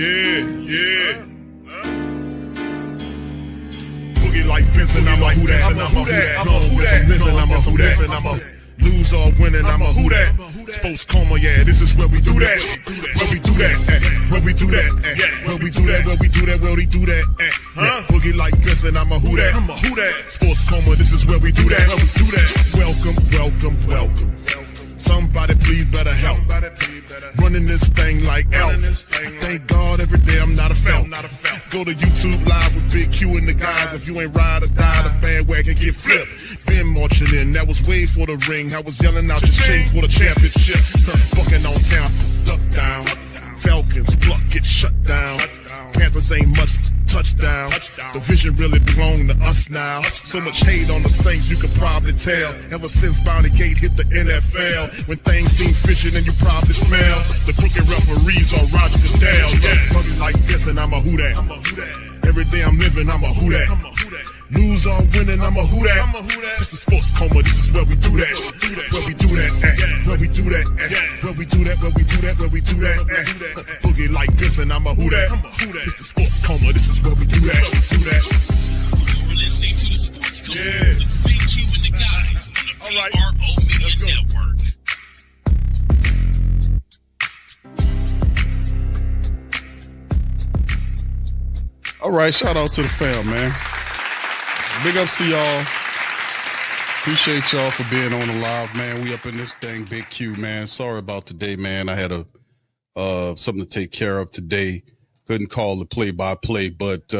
Yeah. Boogie like Vincent, I'm a who that. I'm a who that. I'm a who that. I'm a lose or winning, I'm a who that. Sports coma, yeah, this is where we do that. Where we do that. Where we do that. Where we do that. Where we do that. Where we do that. Boogie like Vincent, I'm a who that. I'm a who that. Sports coma, this is where we do that. Where we do that. Welcome. Somebody please better help. Running this thing like elf. Thank God every day I'm not a felt. Go to YouTube live with Big Q and the guys. If you ain't ride or die, the bandwagon get flipped. Been marching in, that was way for the ring. I was yelling out your shade for the championship. Bucking on town, duck down. Falcons, pluck, get shut down. Panthers ain't much touchdown. The vision really belong to us now. So much hate on the Saints, you could probably tell. Ever since Bounty Gate hit the NFL, when things seem fishy, then you probably smell the crooked referees or Roger Goodell. Yeah, probably like this, and I'm a who that. Every day I'm living, I'm a who that. Lose or winning, I'm a who that. This is sports coma, this is where we do that. Where we do that, where we do that, where we do that, where we do that, where we do that. Boogie like this, and I'm a who that. This is sports coma, this is where we do that. You're listening to the Sports Coma with Big Q and the guys on the PRO Media Network. All right, shout out to the fam, man. Big ups to y'all. Appreciate y'all for being on the live, man. We up in this thing, Big Q, man. Sorry about today, man. I had something to take care of today. Couldn't call the play-by-play, but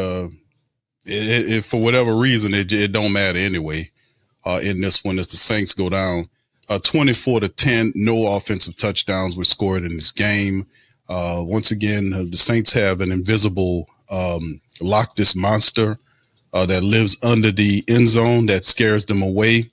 it for whatever reason, it don't matter anyway. In this one, as the Saints go down 24-10, no offensive touchdowns were scored in this game. Once again, the Saints have an invisible Loch Ness monster that lives under the end zone that scares them away.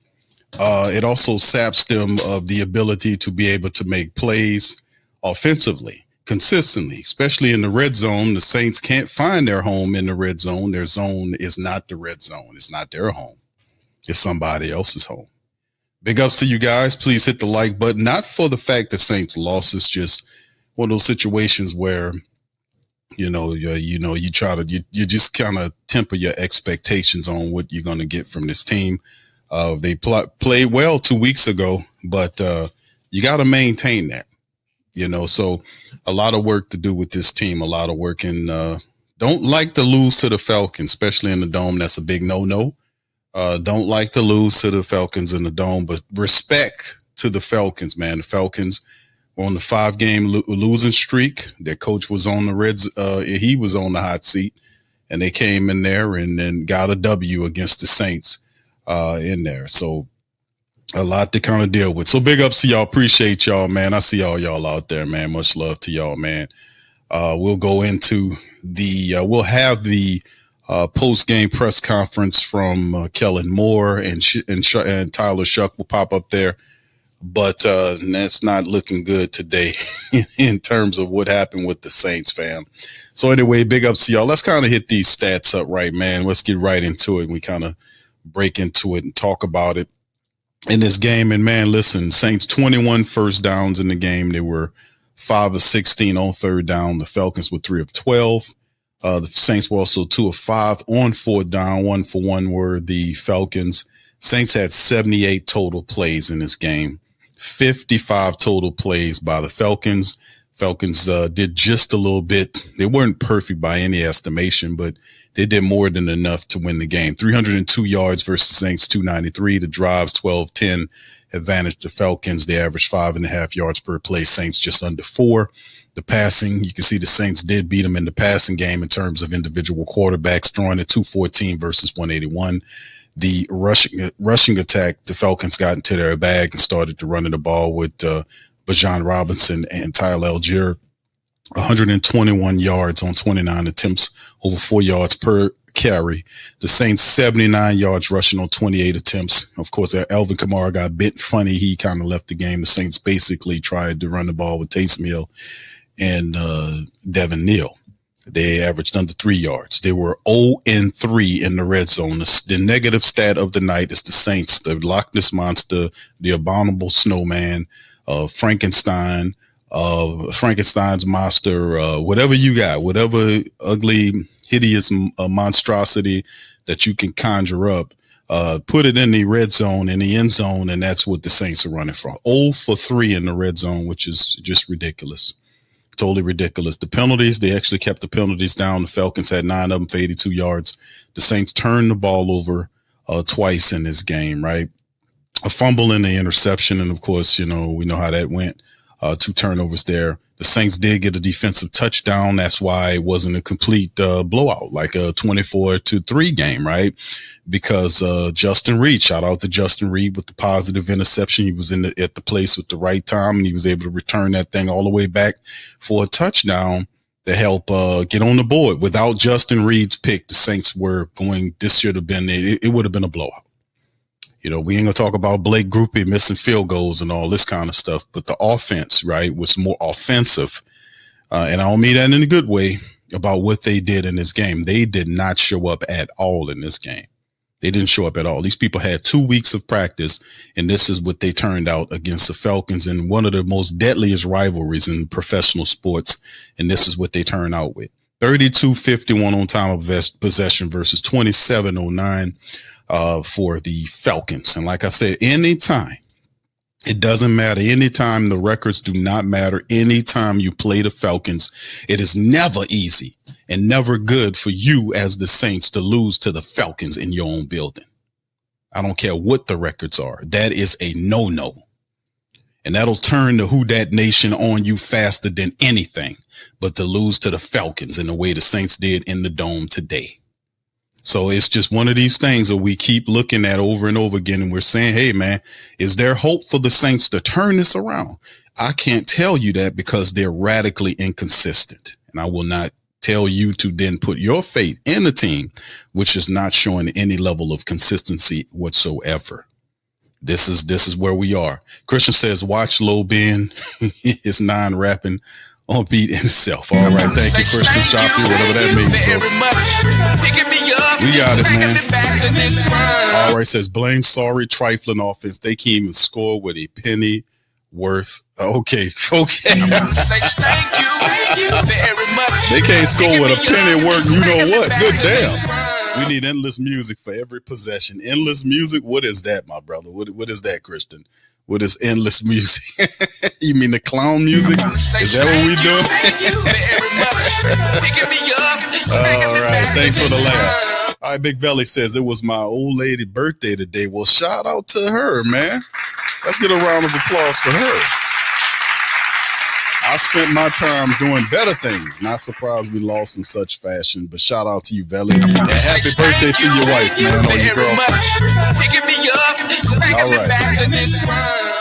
It also saps them of the ability to be able to make plays offensively, consistently, especially in the red zone. The Saints can't find their home in the red zone. Their zone is not the red zone. It's not their home. It's somebody else's home. Big ups to you guys. Please hit the like button. Not for the fact that Saints lost. It's just one of those situations where you just kind of temper your expectations on what you're going to get from this team. They played well 2 weeks ago, but you got to maintain that, so a lot of work to do with this team, a lot of work, and don't like to lose to the Falcons, especially in the Dome. That's a big no-no. Don't like to lose to the Falcons in the Dome, but respect to the Falcons, man. The Falcons on the 5-game losing streak. Their coach was on the Reds. He was on the hot seat, and they came in there and then got a W against the Saints in there. So a lot to kind of deal with. So big ups to y'all. Appreciate y'all, man. I see all y'all out there, man. Much love to y'all, man. We'll go into we'll have the post-game press conference from Kellen Moore and Tyler Shough will pop up there. But that's not looking good today in terms of what happened with the Saints, fam. So anyway, big ups to y'all. Let's kind of hit these stats up right, man. Let's get right into it. We kind of break into it and talk about it in this game. And, man, listen, Saints 21 first downs in the game. They were 5 of 16 on third down. The Falcons were 3 of 12. The Saints were also 2 of 5 on fourth down. 1 for 1 were the Falcons. Saints had 78 total plays in this game. 55 total plays by the Falcons. Falcons did just a little bit. They weren't perfect by any estimation, but they did more than enough to win the game. 302 yards versus Saints 293. The drives 12-10 advantage the Falcons. They averaged 5.5 yards per play. Saints just under 4. The passing, you can see the Saints did beat them in the passing game in terms of individual quarterbacks, throwing at 214 versus 181. The rushing attack, the Falcons got into their bag and started to run the ball with Bijan Robinson and Tyler Algier. 121 yards on 29 attempts, over 4 yards per carry. The Saints 79 yards rushing on 28 attempts. Of course, Alvin Kamara got a bit funny. He kind of left the game. The Saints basically tried to run the ball with Taysom Hill and Devin Neal. They averaged under 3 yards. They were 0-3 in the red zone. The negative stat of the night is the Saints, the Loch Ness Monster, the abominable snowman, Frankenstein, Frankenstein's monster, whatever you got, whatever ugly, hideous monstrosity that you can conjure up, put it in the red zone, in the end zone, and that's what the Saints are running from. 0 for 3 in the red zone, which is just ridiculous. Totally ridiculous. The penalties, they actually kept the penalties down. The Falcons had 9 of them for 82 yards. The Saints turned the ball over twice in this game, right? A fumble and an interception, and of course, we know how that went. 2 turnovers there. The Saints did get a defensive touchdown. That's why it wasn't a complete blowout, like a 24-3 game, right? Because Justin Reed, shout out to Justin Reed with the positive interception. He was at the place with the right time, and he was able to return that thing all the way back for a touchdown to help get on the board. Without Justin Reed's pick, the Saints were going. This should have been it would have been a blowout. We ain't gonna talk about Blake Groupie missing field goals and all this kind of stuff, but the offense, right, was more offensive. And I don't mean that in a good way about what they did in this game. They did not show up at all in this game. They didn't show up at all. These people had 2 weeks of practice, and this is what they turned out against the Falcons in one of the most deadliest rivalries in professional sports. And this is what they turned out with. 32-51 on time of possession versus 27-09. For the Falcons. And like I said, anytime, it doesn't matter. Anytime, the records do not matter. Anytime you play the Falcons, it is never easy and never good for you as the Saints to lose to the Falcons in your own building. I don't care what the records are. That is a no-no. And that'll turn the Who Dat Nation on you faster than anything, but to lose to the Falcons in the way the Saints did in the Dome today. So it's just one of these things that we keep looking at over and over again. And we're saying, hey, man, is there hope for the Saints to turn this around? I can't tell you that because they're radically inconsistent. And I will not tell you to then put your faith in a team which is not showing any level of consistency whatsoever. This is where we are. Christian says, watch Low Ben is non-rapping on beat himself. All right. Thank you, Christian Shough, whatever that means, bro. We got it, man. All right. Says blame sorry trifling offense. They can't even score with a penny worth. Okay. They can't score with a penny worth. You know what? Good damn. We need endless music for every possession. Endless music. What is that, my brother? What is that, Christian? What is endless music? You mean the clown music? Is that what we doing? All right. Thanks for the laughs. All right. Big Belly says it was my old lady birthday today. Well, shout out to her, man. Let's get a round of applause for her. I spent my time doing better things. Not surprised we lost in such fashion, but shout out to you, Belly. And happy birthday to your wife, man, or your girlfriend. All right.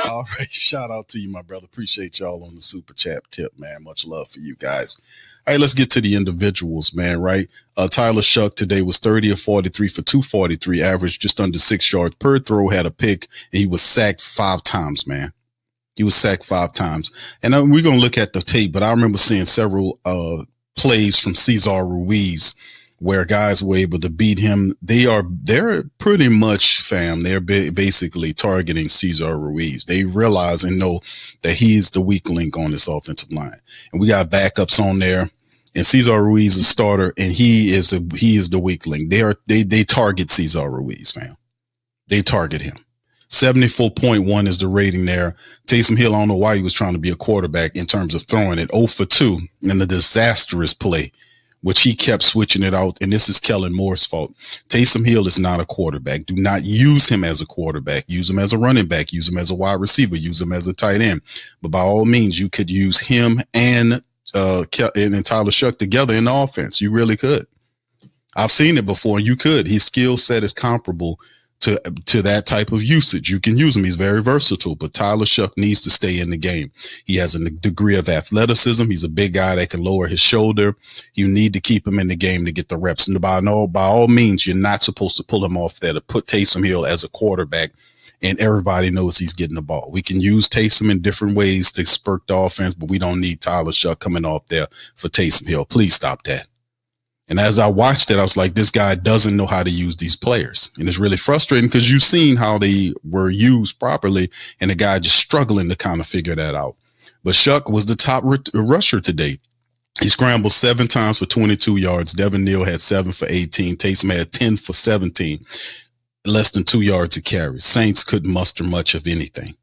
All right. Shout out to you, my brother. Appreciate y'all on the super chat tip, man. Much love for you guys. All right, let's get to the individuals, man, right? Tyler Shough today was 30 of 43 for 243, average just under 6 yards per throw, had a pick, and he was sacked 5 times, man. He was sacked 5 times. And we're going to look at the tape, but I remember seeing several plays from Cesar Ruiz where guys were able to beat him. They're pretty much, fam, they're basically targeting Cesar Ruiz. They realize and know that he's the weak link on this offensive line. And we got backups on there. And Cesar Ruiz is a starter, and he is the weak link. They target Cesar Ruiz, fam. They target him. 74.1 is the rating there. Taysom Hill, I don't know why he was trying to be a quarterback in terms of throwing it. 0 for 2 in the disastrous play, which he kept switching it out. And this is Kellen Moore's fault. Taysom Hill is not a quarterback. Do not use him as a quarterback. Use him as a running back. Use him as a wide receiver. Use him as a tight end. But by all means, you could use him and Tyler Shough together in the offense. You really could. I've seen it before. You could. His skill set is comparable to that type of usage. You can use him. He's very versatile, but Tyler Shough needs to stay in the game. He has a degree of athleticism. He's a big guy that can lower his shoulder. You need to keep him in the game to get the reps. And by all means, you're not supposed to pull him off there to put Taysom Hill as a quarterback. And everybody knows he's getting the ball. We can use Taysom in different ways to spurt the offense, but we don't need Tyler Shough coming off there for Taysom Hill. Please stop that. And as I watched it, I was like, this guy doesn't know how to use these players. And it's really frustrating because you've seen how they were used properly and the guy just struggling to kind of figure that out. But Shough was the top rusher today. He scrambled 7 times for 22 yards. Devin Neal had 7 for 18. Taysom had 10 for 17. Less than 2 yards a carry. Saints couldn't muster much of anything,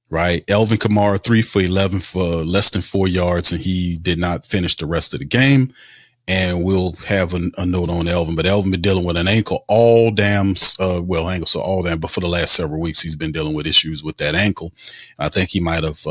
right? Elvin Kamara, 3 for 11 for less than 4 yards, and he did not finish the rest of the game. And we'll have a note on Elvin, but Elvin been dealing with an ankle but for the last several weeks, he's been dealing with issues with that ankle. I think he might have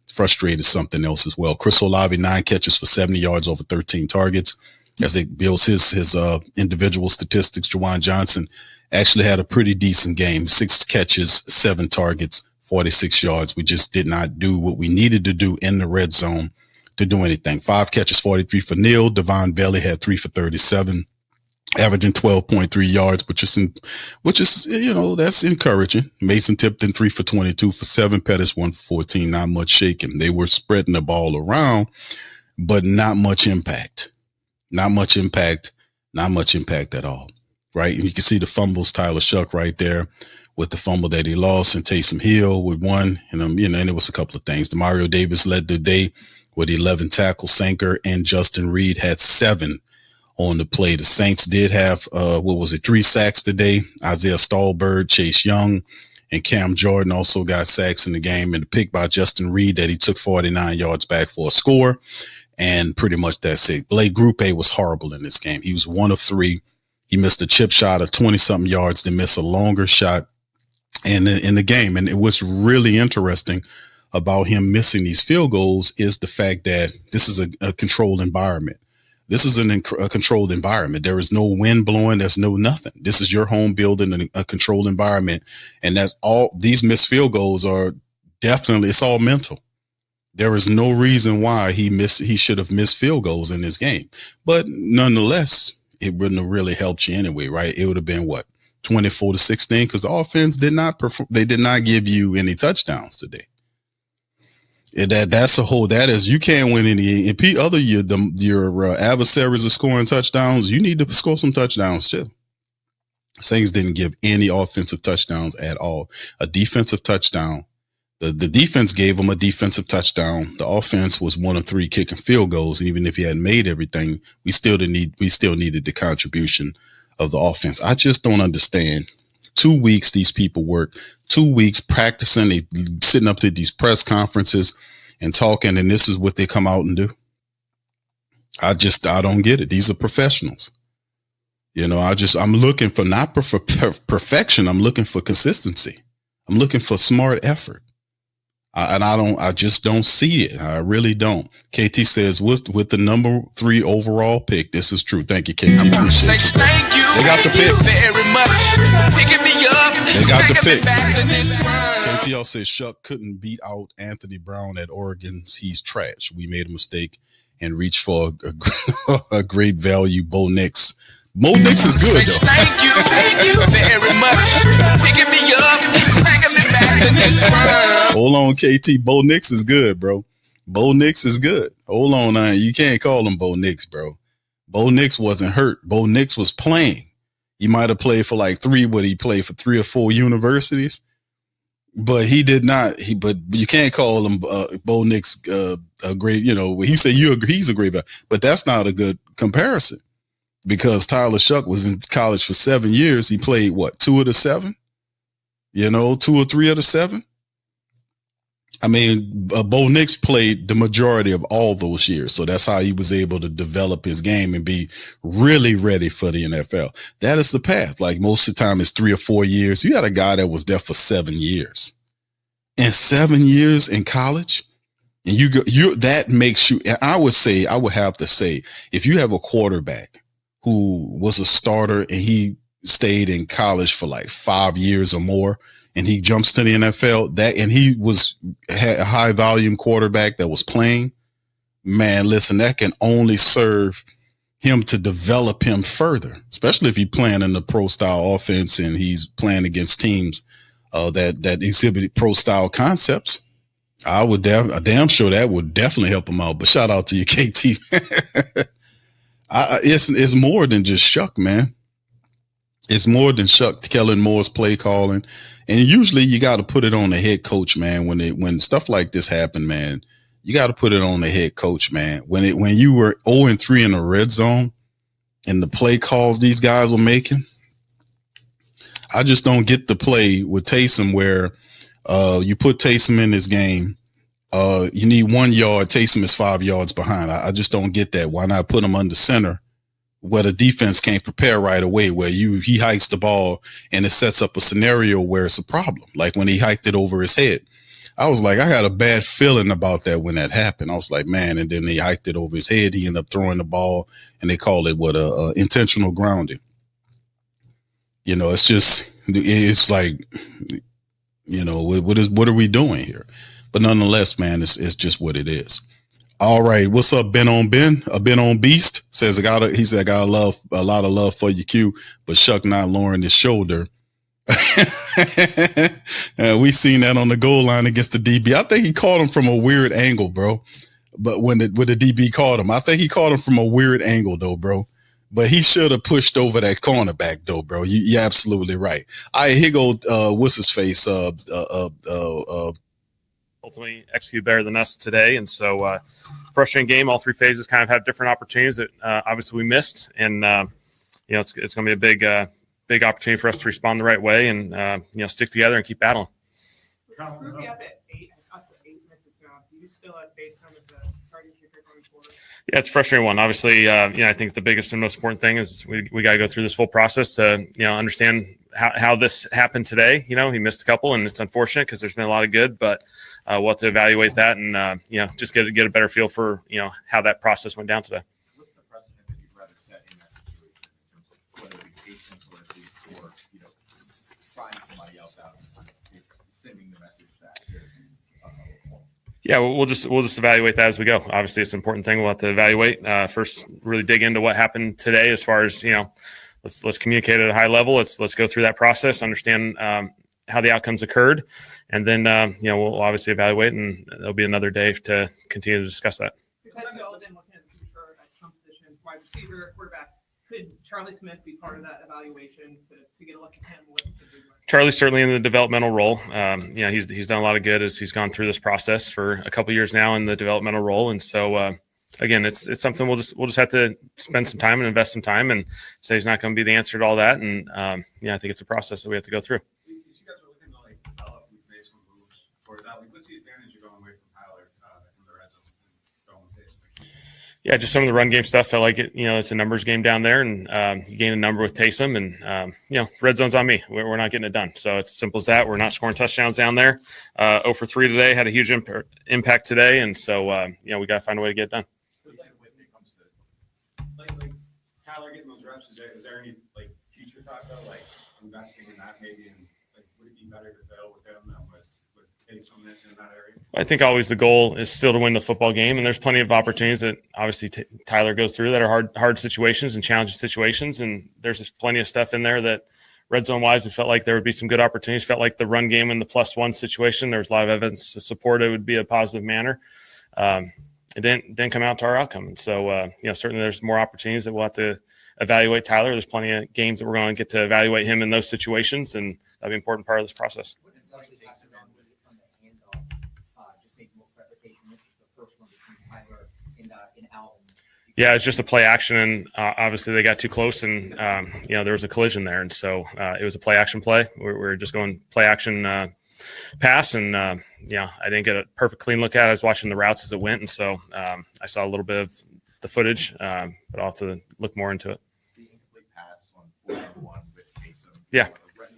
frustrated something else as well. Chris Olave, 9 catches for 70 yards over 13 targets. As it builds his individual statistics, Juwan Johnson actually had a pretty decent game. 6 catches, 7 targets, 46 yards. We just did not do what we needed to do in the red zone to do anything. 5 catches, 43 for Neal. Devon Bailey had 3 for 37, averaging 12.3 yards, which is, that's encouraging. Mason Tipton, 3 for 22 for 7. Pettis, 1 for 14. Not much shaking. They were spreading the ball around, but not much impact. Not much impact at all. Right. And you can see the fumbles, Tyler Shough right there with the fumble that he lost, and Taysom Hill with 1. And it was a couple of things. Demario Davis led the day with 11 tackles. Sanker and Justin Reed had 7 on the play. The Saints did have, 3 sacks today. Isaiah Stallbird, Chase Young, and Cam Jordan also got sacks in the game, and the pick by Justin Reed that he took 49 yards back for a score. And pretty much that's it. Blake Grupe was horrible in this game. He was 1 of 3. He missed a chip shot of 20-something yards, then missed a longer shot in the game. And what's really interesting about him missing these field goals is the fact that this is a controlled environment. This is a controlled environment. There is no wind blowing. There's no nothing. This is your home building in a controlled environment. And that's all. These missed field goals are definitely, it's all mental. There is no reason why he should have missed field goals in this game. But nonetheless, it wouldn't have really helped you anyway, right? It would have been 24-16, because the offense did not perform. They did not give you any touchdowns today. You can't win any. If your adversaries are scoring touchdowns, you need to score some touchdowns too. Saints didn't give any offensive touchdowns at all. A defensive touchdown. The defense gave them a defensive touchdown. The offense was 1 of 3 kicking field goals. And even if he hadn't made everything, we still needed the contribution of the offense. I just don't understand. 2 weeks these people work, 2 weeks practicing, they sitting up to these press conferences and talking, and this is what they come out and do. I don't get it. These are professionals. I'm looking for not perfection. I'm looking for consistency. I'm looking for smart effort. I just don't see it. I really don't. KT says with the number 3 overall pick. This is true. Thank you, KT. Appreciate it. Thank you. They got the pick. Very much. Picking me up. They got the pick. Back to this one. KTL says Shough couldn't beat out Anthony Brown at Oregon. He's trash. We made a mistake and reached for a great value. Bo Nix. Bo Nix is good though. Thank you very much. Picking me up. Bringing me back to this one. Hold on, KT. Bo Nix is good, bro. Bo Nix is good. Hold on, now. You can't call him Bo Nix, bro. Bo Nix wasn't hurt. Bo Nix was playing. He might have played for he played for 3 or 4 universities, but he did not. But you can't call him Bo Nix a great. He said he's a great guy, but that's not a good comparison because Tyler Shough was in college for 7 years. He played 2 of the 7, 2 or 3 of the 7. I mean, Bo Nix played the majority of all those years. So that's how he was able to develop his game and be really ready for the NFL. That is the path. Like most of the time it's 3 or 4 years. You had a guy that was there for 7 years. And 7 years in college. And that makes you, and I would have to say, if you have a quarterback who was a starter and he stayed in college for 5 years or more, and he jumps to the NFL, and he had a high volume quarterback that was playing, man, listen, that can only serve him to develop him further, especially if he's playing in the pro style offense and he's playing against teams that exhibit pro style concepts. I would damn sure that would definitely help him out. But shout out to you, KT. It's more than just Shough, man. It's more than Shough. Kellen Moore's play calling, and usually you got to put it on the head coach, man. When stuff like this happen, man, you got to put it on the head coach, man. When you were 0-3 in the red zone and the play calls these guys were making, I just don't get the play with Taysom where you put Taysom in this game. You need 1 yard. Taysom is 5 yards behind. I just don't get that. Why not put him under center where the defense can't prepare right away, where he hikes the ball and it sets up a scenario where it's a problem, like when he hiked it over his head. I was like, I had a bad feeling about that when that happened. I was like, man, and then he hiked it over his head. He ended up throwing the ball, and they call it intentional grounding. You know, it's like, you know, what are we doing here? But nonetheless, man, it's just what it is. All right, what's up, Ben on Ben? Ben on Beast says I got a lot of love for you, Q, but Shough not lowering his shoulder. We seen that on the goal line against the DB. I think he caught him from a weird angle, bro. But when the DB caught him, I think he caught him from a weird angle, though, bro. But he should have pushed over that cornerback, though, bro. You're absolutely right. All right, here go what's his face? Ultimately execute better than us today, and so frustrating game. All three phases kind of have different opportunities that obviously we missed, and you know it's going to be a big opportunity for us to respond the right way and you know, stick together and keep battling. Ruby up at 8 misses South. Do you still have faith in him as a starting kicker going forward? Yeah, it's a frustrating one. Obviously, you know, I think the biggest and most important thing is we got to go through this full process to, you know, understand how this happened today. You know, he missed a couple, and it's unfortunate because there's been a lot of good, but we'll have to evaluate that and you know, just get a better feel for, you know, how that process went down today. What's the precedent that you'd rather set in that situation in terms of whether it be patience or at least or, you know, trying somebody else out and sending the message that there's Yeah, we'll just evaluate that as we go. Obviously, it's an important thing. We'll have to evaluate first. Really dig into what happened today, as far as, you know, let's communicate at a high level. Let's go through that process, understand how the outcomes occurred, and then you know, we'll obviously evaluate, and there'll be another day to continue to discuss that. Because you all been looking at the future at some position, wide receiver, quarterback. Could Charlie Smith be part of that evaluation to get a look at him? What he could do? Charlie's certainly in the developmental role. You know, he's done a lot of good as he's gone through this process for a couple of years now in the developmental role, and so again, it's something we'll just have to spend some time and invest some time, and say he's not going to be the answer to all that, and yeah, I think it's a process that we have to go through. you guys are looking to like develop and make some moves for that. Like, what's the advantage of going away from Tyler in the red zone and going with this? Yeah, just some of the run game stuff. Felt like it. You know, it's a numbers game down there, and you gain a number with Taysom, and you know, red zone's on me. We're not getting it done. So it's as simple as that. We're not scoring touchdowns down there. 0 for 3 today, had a huge impact today, and so you know, we got to find a way to get it done. When it comes to like Tyler getting those reps, is there any like future thought though, like investing in that maybe, and like would it be better to go with him than with Taysom in that area? I think always the goal is still to win the football game, and there's plenty of opportunities that obviously Tyler goes through that are hard situations and challenging situations, and there's just plenty of stuff in there that red zone wise, we felt like there would be some good opportunities. Felt like the run game in the +1 situation, there was a lot of evidence to support it would be a positive manner. It didn't come out to our outcome, and so you know, certainly there's more opportunities that we'll have to evaluate Tyler. There's plenty of games that we're going to get to evaluate him in those situations, and that'll be an important part of this process. Yeah, it's just a play action, and obviously they got too close, and you know, there was a collision there, and so it was a play action play. We're just going play action pass, and yeah, I didn't get a perfect clean look at it. I was watching the routes as it went, and so I saw a little bit of the footage, but I'll have to look more into it. The incomplete pass on 4-1 with Taysom. Yeah.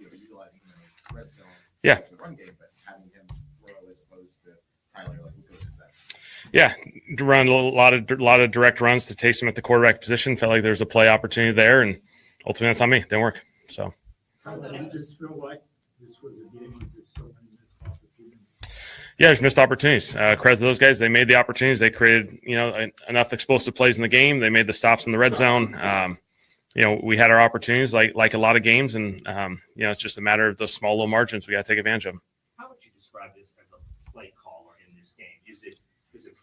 Utilizing him in the red zone. Yeah. The run game, but having him throw as opposed to Tyler, like who goes that? Yeah, run a lot of direct runs to Taysom at the quarterback position. Felt like there was a play opportunity there, and ultimately that's on me. Didn't work. So. Did you just feel like this was a game with so many missed opportunities? Yeah, there's missed opportunities. Credit to those guys. They made the opportunities. They created, you know, enough explosive plays in the game. They made the stops in the red zone. You know, we had our opportunities like a lot of games, and you know, it's just a matter of those small little margins we got to take advantage of them. How would you describe this as a play caller in this game? Is it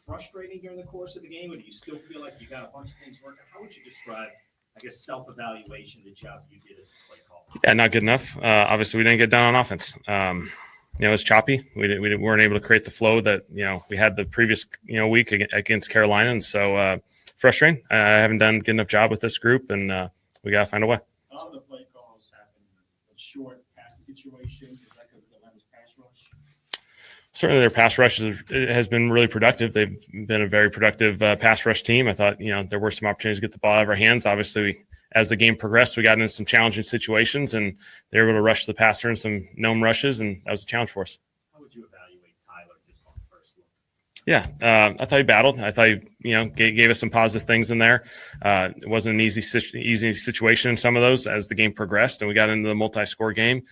frustrating during the course of the game, or do you still feel like you got a bunch of things working? How would you describe, I guess, self-evaluation, the job you did as a play caller? Yeah, not good enough. Obviously, we didn't get done on offense. it was choppy. We weren't able to create the flow that, we had the previous, week against Carolina. And so frustrating. I haven't done a good enough job with this group, and we got to find a way. A lot of the play calls happen in a short passing situation. Is that because of Atlanta's pass rush? Certainly their pass rush has been really productive. They've been a very productive pass rush team. I thought, there were some opportunities to get the ball out of our hands. Obviously, as the game progressed, we got into some challenging situations, and they were able to rush the passer in some gnome rushes, and that was a challenge for us. How would you evaluate Tyler just on first look? Yeah, I thought he battled. I thought he, gave us some positive things in there. It wasn't an easy situation in some of those as the game progressed, and we got into the multi-score game.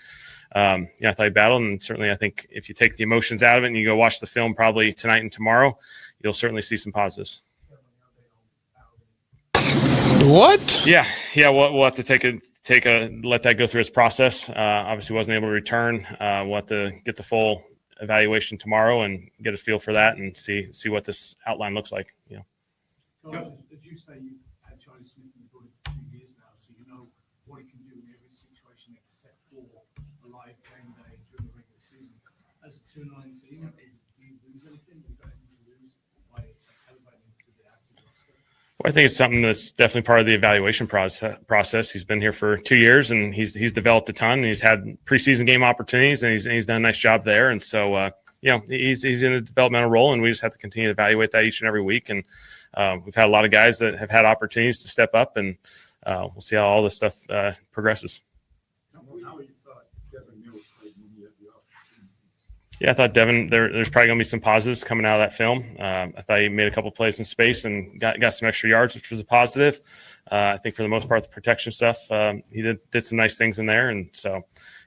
I thought he battled, and certainly I think if you take the emotions out of it and you go watch the film probably tonight and tomorrow, you'll certainly see some positives. What? Yeah. We'll have to let that go through its process. Obviously, wasn't able to return. We'll have to get the full evaluation tomorrow and get a feel for that and see what this outline looks like. As you say, you've had Charlie Smith in the building for 2 years now, so you know what he can do in every situation except for a live game day during the regular season. As a 2-9 team, do you lose anything? Do you got anything to lose by elevating to the active roster? Well, I think it's something that's definitely part of the evaluation process. He's been here for 2 years, and he's developed a ton. And he's had preseason game opportunities, and he's done a nice job there. And so, he's in a developmental role, and we just have to continue to evaluate that each and every week. And we've had a lot of guys that have had opportunities to step up, and we'll see how all this stuff progresses. Yeah, I thought Devin, there's probably going to be some positives coming out of that film. I thought he made a couple plays in space and got some extra yards, which was a positive. I think for the most part, the protection stuff, he did some nice things in there. And so,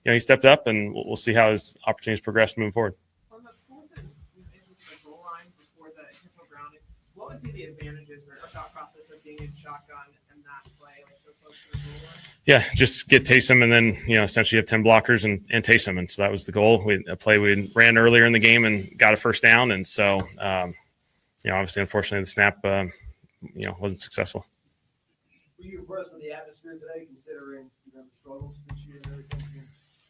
he stepped up, and we'll see how his opportunities progress moving forward. On the fourth and the goal line before the intentional grounding, what would be the advantages or thought process of being in shotgun and that play so close to the goal line? Yeah, just get Taysom, and then essentially have 10 blockers and Taysom, and so that was the goal. A play we ran earlier in the game and got a first down, and so obviously, unfortunately, the snap wasn't successful. Were you impressed with the atmosphere today, considering the struggles this year and everything?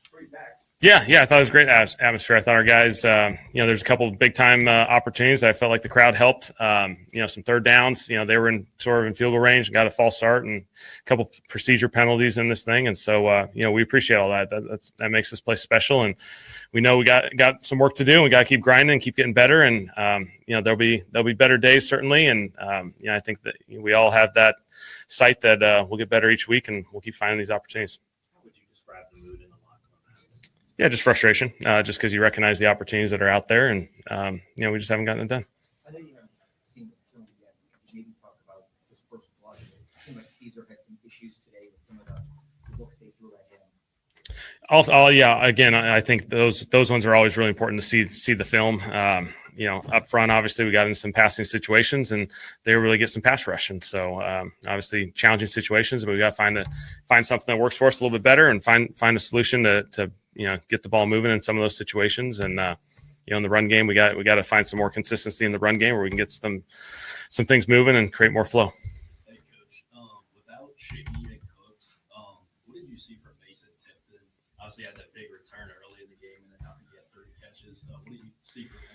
Pretty back. Yeah, I thought it was a great atmosphere. I thought our guys, there's a couple of big time opportunities. I felt like the crowd helped. Some third downs, they were in field goal range and got a false start and a couple procedure penalties in this thing. And so, we appreciate all that. That makes this place special. And we know we got some work to do. And we got to keep grinding and keep getting better. And, there'll be better days certainly. And, I think that we all have that sight that we'll get better each week, and we'll keep finding these opportunities. How would you describe the mood in the locker room? Yeah, just frustration, just because you recognize the opportunities that are out there, and we just haven't gotten it done. I know you haven't seen the film yet. Maybe talk about just first blush. It seemed like Caesar had some issues today with some of the looks they threw at him. Also, again, I think those ones are always really important to see the film. Up front, obviously, we got in some passing situations, and they really get some pass rush. And so, obviously, challenging situations, but we got to find something that works for us a little bit better, and find a solution to get the ball moving in some of those situations. And in the run game, we got to find some more consistency in the run game where we can get some things moving and create more flow. Hey, Coach, without Shough and Cooks, what did you see from Mason Tipton? Obviously, had that big return early in the game, and then now he had 30 catches. What do you see from him?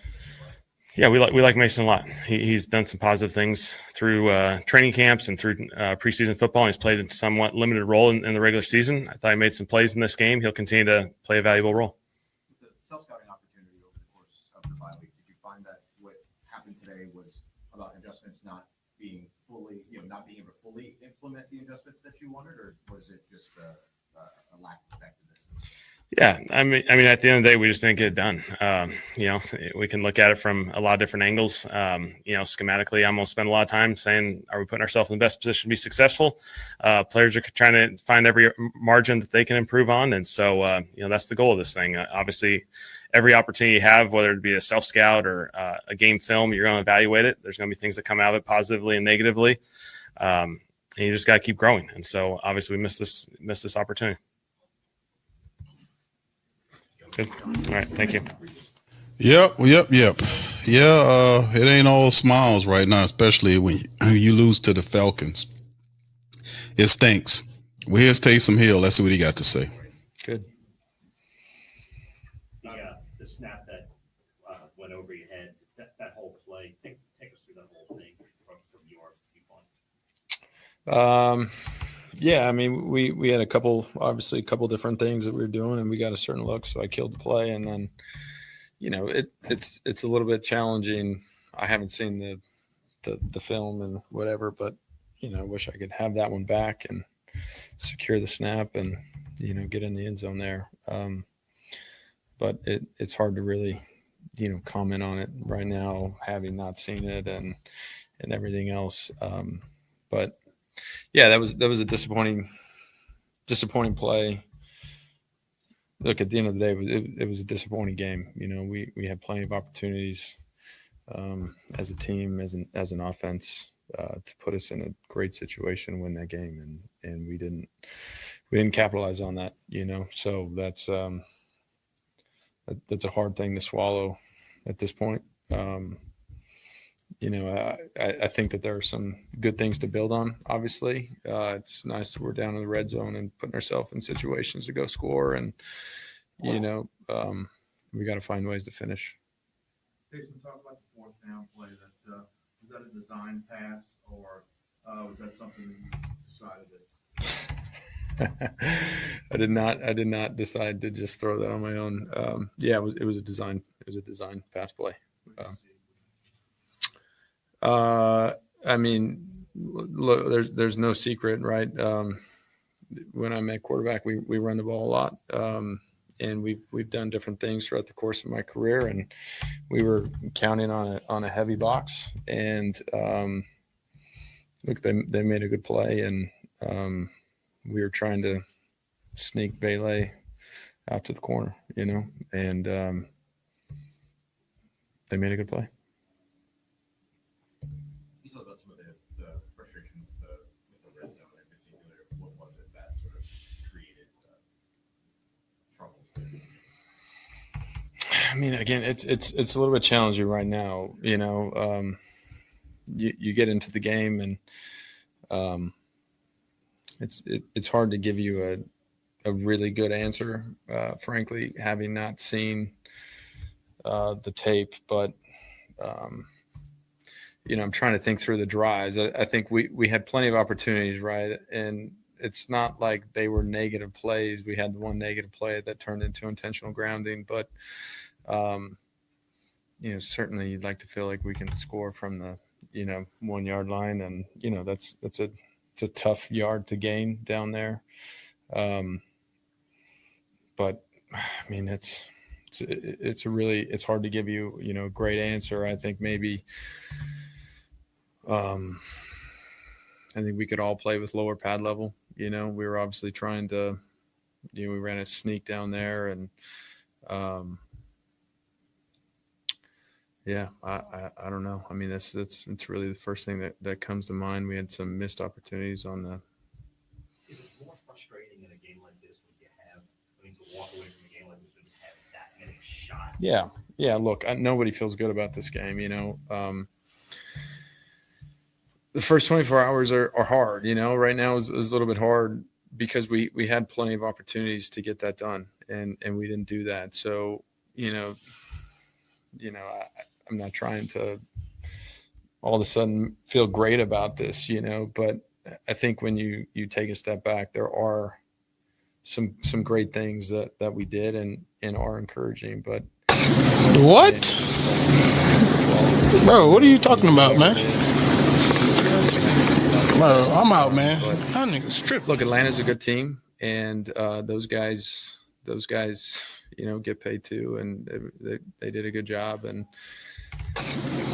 Yeah, we like Mason a lot. He's done some positive things through training camps and through preseason football. He's played a somewhat limited role in the regular season. I thought he made some plays in this game. He'll continue to play a valuable role. The self-scouting opportunity over the course of the bye week, did you find that what happened today was about adjustments not being fully, not being able to fully implement the adjustments that you wanted, or was it just a lack of effectiveness? Yeah, I mean, at the end of the day, we just didn't get it done. We can look at it from a lot of different angles. Schematically, I'm going to spend a lot of time saying, are we putting ourselves in the best position to be successful? Players are trying to find every margin that they can improve on. And so, that's the goal of this thing. Obviously, every opportunity you have, whether it be a self-scout or a game film, you're going to evaluate it. There's going to be things that come out of it positively and negatively. And you just got to keep growing. And so, obviously, we missed this opportunity. Good. All right. Thank you. Yep. Yeah, it ain't all smiles right now, especially when you lose to the Falcons. It stinks. Well, here's Taysom Hill. Let's see what he got to say. Good. The Yeah, I mean, we had obviously a couple different things that we were doing, and we got a certain look, so I killed the play, and then, it's a little bit challenging. I haven't seen the film and whatever, but I wish I could have that one back and secure the snap and get in the end zone there. But it's hard to really comment on it right now, having not seen it and everything else. But yeah, that was a disappointing play. Look, at the end of the day, it was a disappointing game. We had plenty of opportunities as a team, as an offense, to put us in a great situation, win that game, and we didn't capitalize on that. So that's a hard thing to swallow at this point. I think that there are some good things to build on. Obviously, it's nice that we're down in the red zone and putting ourselves in situations to go score, and we got to find ways to finish. Jason, talk about the fourth down play. Was that a design pass, or was that something that you decided that? I did not decide to just throw that on my own. It was a design pass play. I mean, look, there's no secret, right? When I'm at quarterback, we run the ball a lot. And we've done different things throughout the course of my career, and we were counting on a heavy box, and look, they made a good play, and we were trying to sneak Bailey out to the corner, and they made a good play. You talked about some of the frustration with the red zone in particular. What was it that sort of created troubles? I mean, again, it's a little bit challenging right now. You get into the game, and it's hard to give you a really good answer, frankly, having not seen the tape. But I'm trying to think through the drives. I think we had plenty of opportunities, right? And it's not like they were negative plays. We had the one negative play that turned into intentional grounding, but certainly you'd like to feel like we can score from the 1 yard line, and it's a tough yard to gain down there. But I mean, it's hard to give you a great answer. I think maybe I think we could all play with lower pad level. We were obviously trying to, we ran a sneak down there, and I don't know. I mean, it's really the first thing that comes to mind. We had some missed opportunities on the. Is it more frustrating in a game like this when you have, to walk away from a game like this when you have that many shots? Yeah. Look, nobody feels good about this game. The first 24 hours are hard. Right now is a little bit hard because we had plenty of opportunities to get that done, and we didn't do that. So I'm not trying to all of a sudden feel great about this, but I think when you take a step back, there are some great things that we did and are encouraging. But what? Bro, what are you talking about, man? Bro, I'm out, man. That nigga strip. Look, Atlanta's a good team, and those guys, get paid too, and they did a good job, and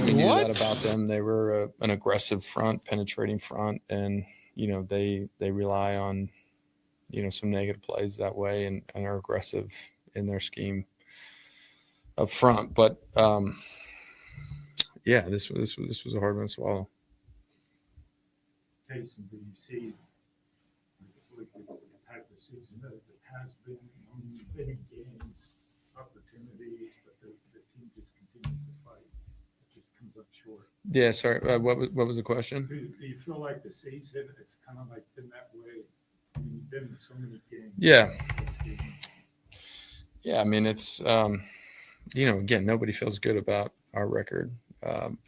we knew that about them. They were an aggressive front, penetrating front, and they rely on some negative plays that way, and are aggressive in their scheme up front. But this was a hard one to swallow. Jason, do you see the type of season that it has been many games, opportunities, but the team just continues to fight? It just comes up short. Yeah, sorry. What was the question? Do you feel like the season, it's kind of like been that way? I mean, you've been in so many games. Yeah. I mean, it's, again, nobody feels good about our record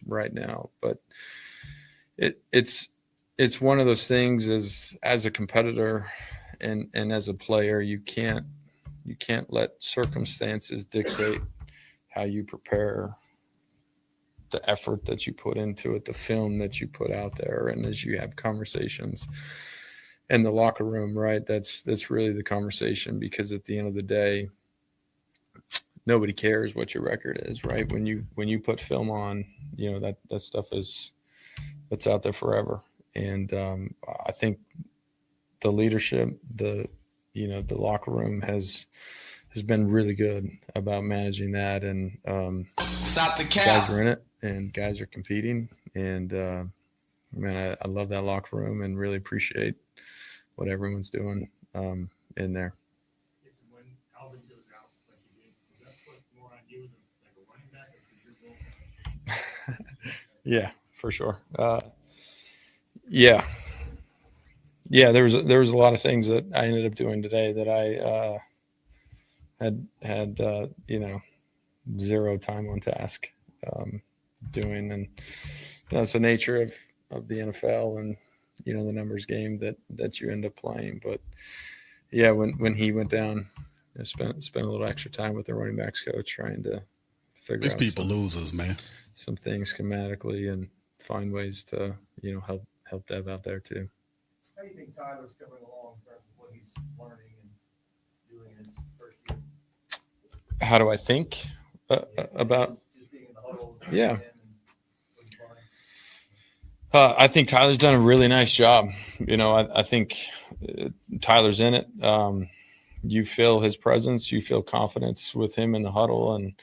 right now, but it's it's one of those things as a competitor and as a player, you can't let circumstances dictate how you prepare, the effort that you put into it, the film that you put out there. And as you have conversations in the locker room, right, that's really the conversation, because at the end of the day, nobody cares what your record is, right? When you put film on, that stuff that's out there forever. And I think the leadership, the locker room has been really good about managing that. And Stop the cap. guys are in it and guys are competing. And man, I love that locker room and really appreciate what everyone's doing in there. When Alvin goes out, like he did, does that put more on you than like a running back, or is your goal? Yeah, for sure. Yeah. There was a lot of things that I ended up doing today that I had zero time on task doing, and that's the nature of the NFL and the numbers game that you end up playing. But yeah, when he went down, I spent a little extra time with the running backs coach trying to figure These out people losers, man. some things schematically and find ways to help Dev out there too. How do you think Tyler's coming along in terms of what he's learning and doing in his first year? How do I think about? Just being in the huddle. Yeah. I think Tyler's done a really nice job. I think Tyler's in it. You feel his presence. You feel confidence with him in the huddle, and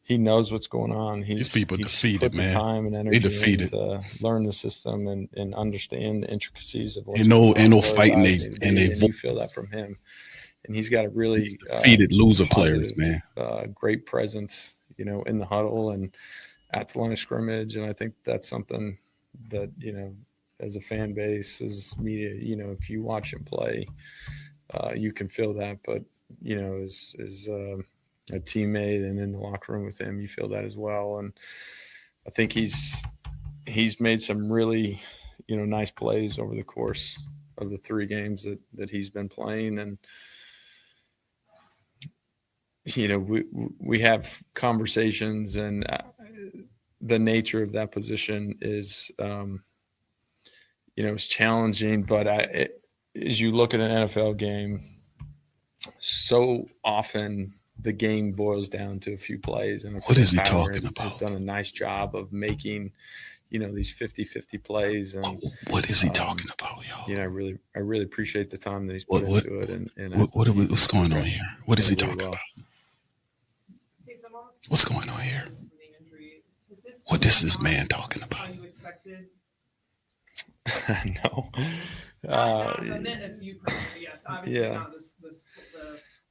he knows what's going on. These people defeated, put the man. time and energy They defeated. to learn the system and understand the intricacies of what's Ain't no going on, fighting realize they- they- and they and you feel that from him. And he's got a really Defeated loser players, positive, man. great presence, in the huddle and at the line of scrimmage. And I think that's something that, as a fan base, as media, if you watch him play, you can feel that. But, as a teammate and in the locker room with him, you feel that as well. And I think he's made some really, nice plays over the course of the 3 games that he's been playing. And, we have conversations, and the nature of that position is, it's challenging. But as you look at an NFL game, so often the game boils down to a few plays. And What is he Tyler talking has about? done a nice job of making, these 50-50 plays. And What is he talking about, y'all? I really appreciate the time that he's put What- into it. And What's going on here? What is he really talking well. about? What's going on here? What is this man talking about? No. Not meant as you personally, yes. Obviously yeah. not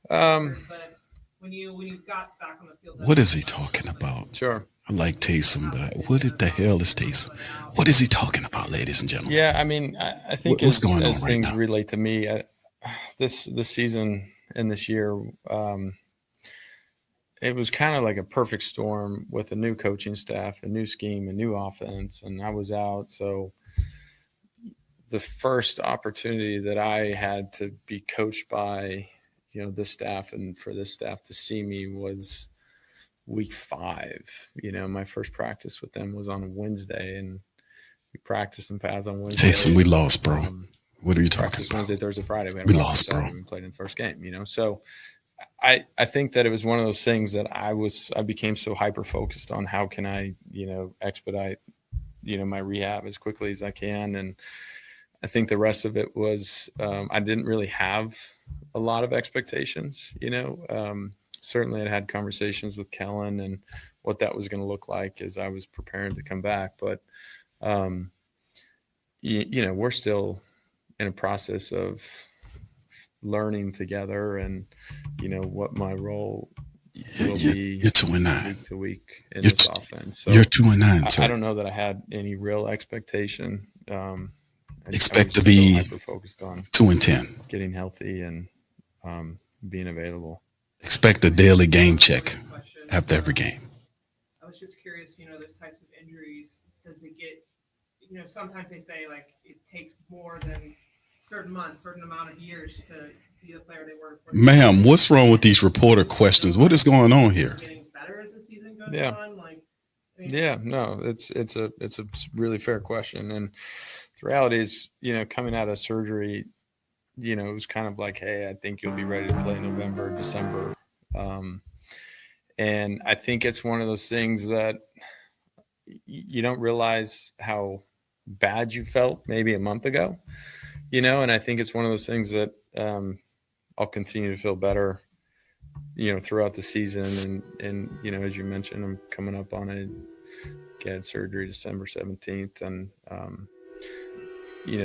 but when you got back on the field. What is he talking about? Sure. I like Taysom, but what the hell is Taysom? What is he talking about, ladies and gentlemen? Yeah, I mean, I think What's as, going on as right things now? relate to me, this season and this year, it was kind of like a perfect storm with a new coaching staff, a new scheme, a new offense, and I was out. So the first opportunity that I had to be coached by, this staff and for this staff to see me was week 5. My first practice with them was on a Wednesday, and we practiced and pads on Wednesday. Taysom, we lost, bro. What are you talking Practice about? Wednesday, Thursday, Friday. We lost, bro. We played in the first game, So I think that it was one of those things that I became so hyper focused on how can I, expedite, my rehab as quickly as I can. And I think the rest of it was, I didn't really have a lot of expectations, certainly I had conversations with Kellen and what that was going to look like as I was preparing to come back. But, we're still in a process of learning together and, what my role will be. You're 2-9 week to week in You're this t- offense. So You're 2-9, sir. I don't know that I had any real expectation. Expect to be hyper focused on 2-10. getting healthy and being available. Expect a daily game check after every game. I was just curious, those types of injuries, does it get sometimes they say like it takes more than certain months, certain amount of years to be the player they were. Ma'am, what's wrong with these reporter questions? What is going on here? Getting better as the season goes Yeah. on. No, it's a really fair question, and the reality is, coming out of surgery, it was kind of like, hey, I think you'll be ready to play November, December, and I think it's one of those things that you don't realize how bad you felt maybe a month ago, and I think it's one of those things that I'll continue to feel better, throughout the season. And as you mentioned, I'm coming up on get surgery December 17th. And,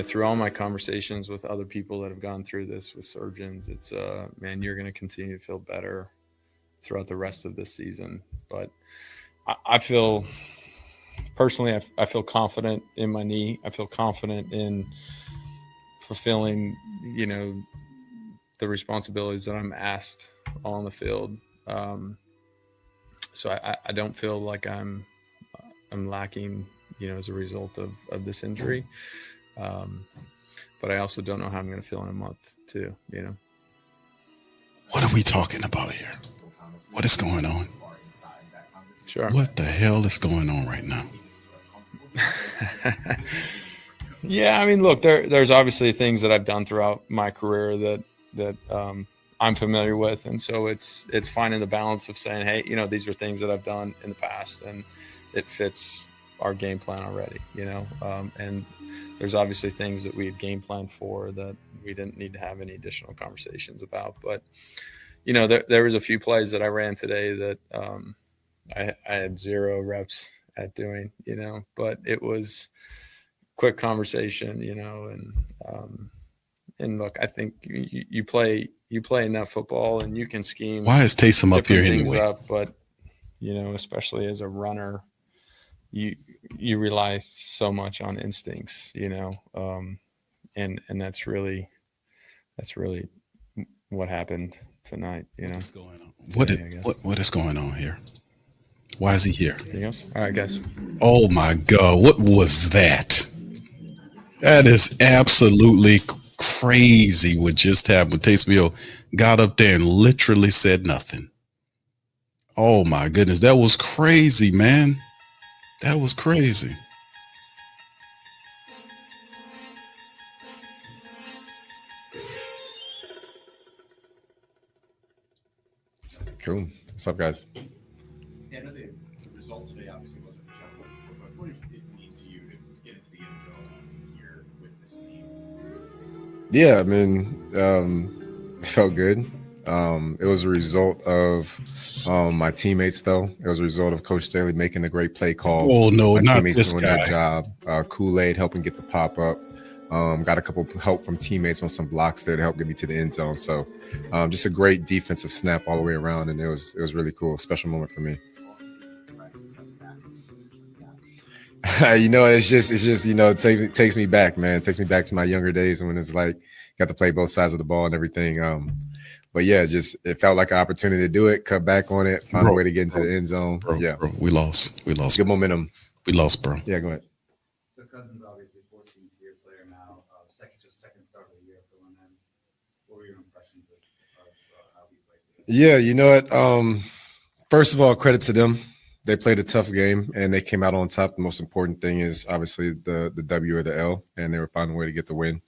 through all my conversations with other people that have gone through this with surgeons, it's, man, you're going to continue to feel better throughout the rest of this season. But I feel personally, I feel confident in my knee. I feel confident in fulfilling, the responsibilities that I'm asked on the field. So I don't feel like I'm lacking, as a result of this injury. But I also don't know how I'm going to feel in a month too, What are we talking about here? What is going on? Sure. What the hell is going on right now? Yeah, I mean, look, there's obviously things that I've done throughout my career that I'm familiar with, and so it's finding the balance of saying, hey, these are things that I've done in the past, and it fits our game plan already, and there's obviously things that we had game planned for that we didn't need to have any additional conversations about. But there was a few plays that I ran today that I had 0 reps at doing, but it was quick conversation, and look, I think you play enough football and you can scheme. Why is Taysom up here anyway? But especially as a runner, you rely so much on instincts, and that's really what happened tonight. What is going on? What is going on here? Why is he here? Anything else? All right, guys. Oh my God! What was that? That is absolutely crazy. What just happened? Taysom Hill got up there and literally said nothing. Oh my goodness, that was crazy, man. That was crazy. Cool. What's up, guys? Yeah, I know the result today obviously wasn't Shough, but what did it mean to you to get into the end zone here with this team? Yeah, I mean, it felt good. It was a result of my teammates, though. It was a result of Coach Staley making a great play call. Oh, no, my not teammates this doing guy. their job. Kool-Aid helping get the pop up. Got a couple help from teammates on some blocks there to help get me to the end zone. So just a great defensive snap all the way around, and it was really cool. Special moment for me. It's just takes me back, man. It takes me back to my younger days when it's like got to play both sides of the ball and everything. But yeah, it felt like an opportunity to do it, cut back on it, find a way to get into the end zone. Bro, yeah, bro, we lost. Good momentum. We lost, bro. Yeah, go ahead. So Cousins obviously 14th-year player now, second start of the year for him. What were your impressions of how he played today? Yeah, you know what? First of all, credit to them. They played a tough game and they came out on top. The most important thing is obviously the W or the L, and they were finding a way to get the win.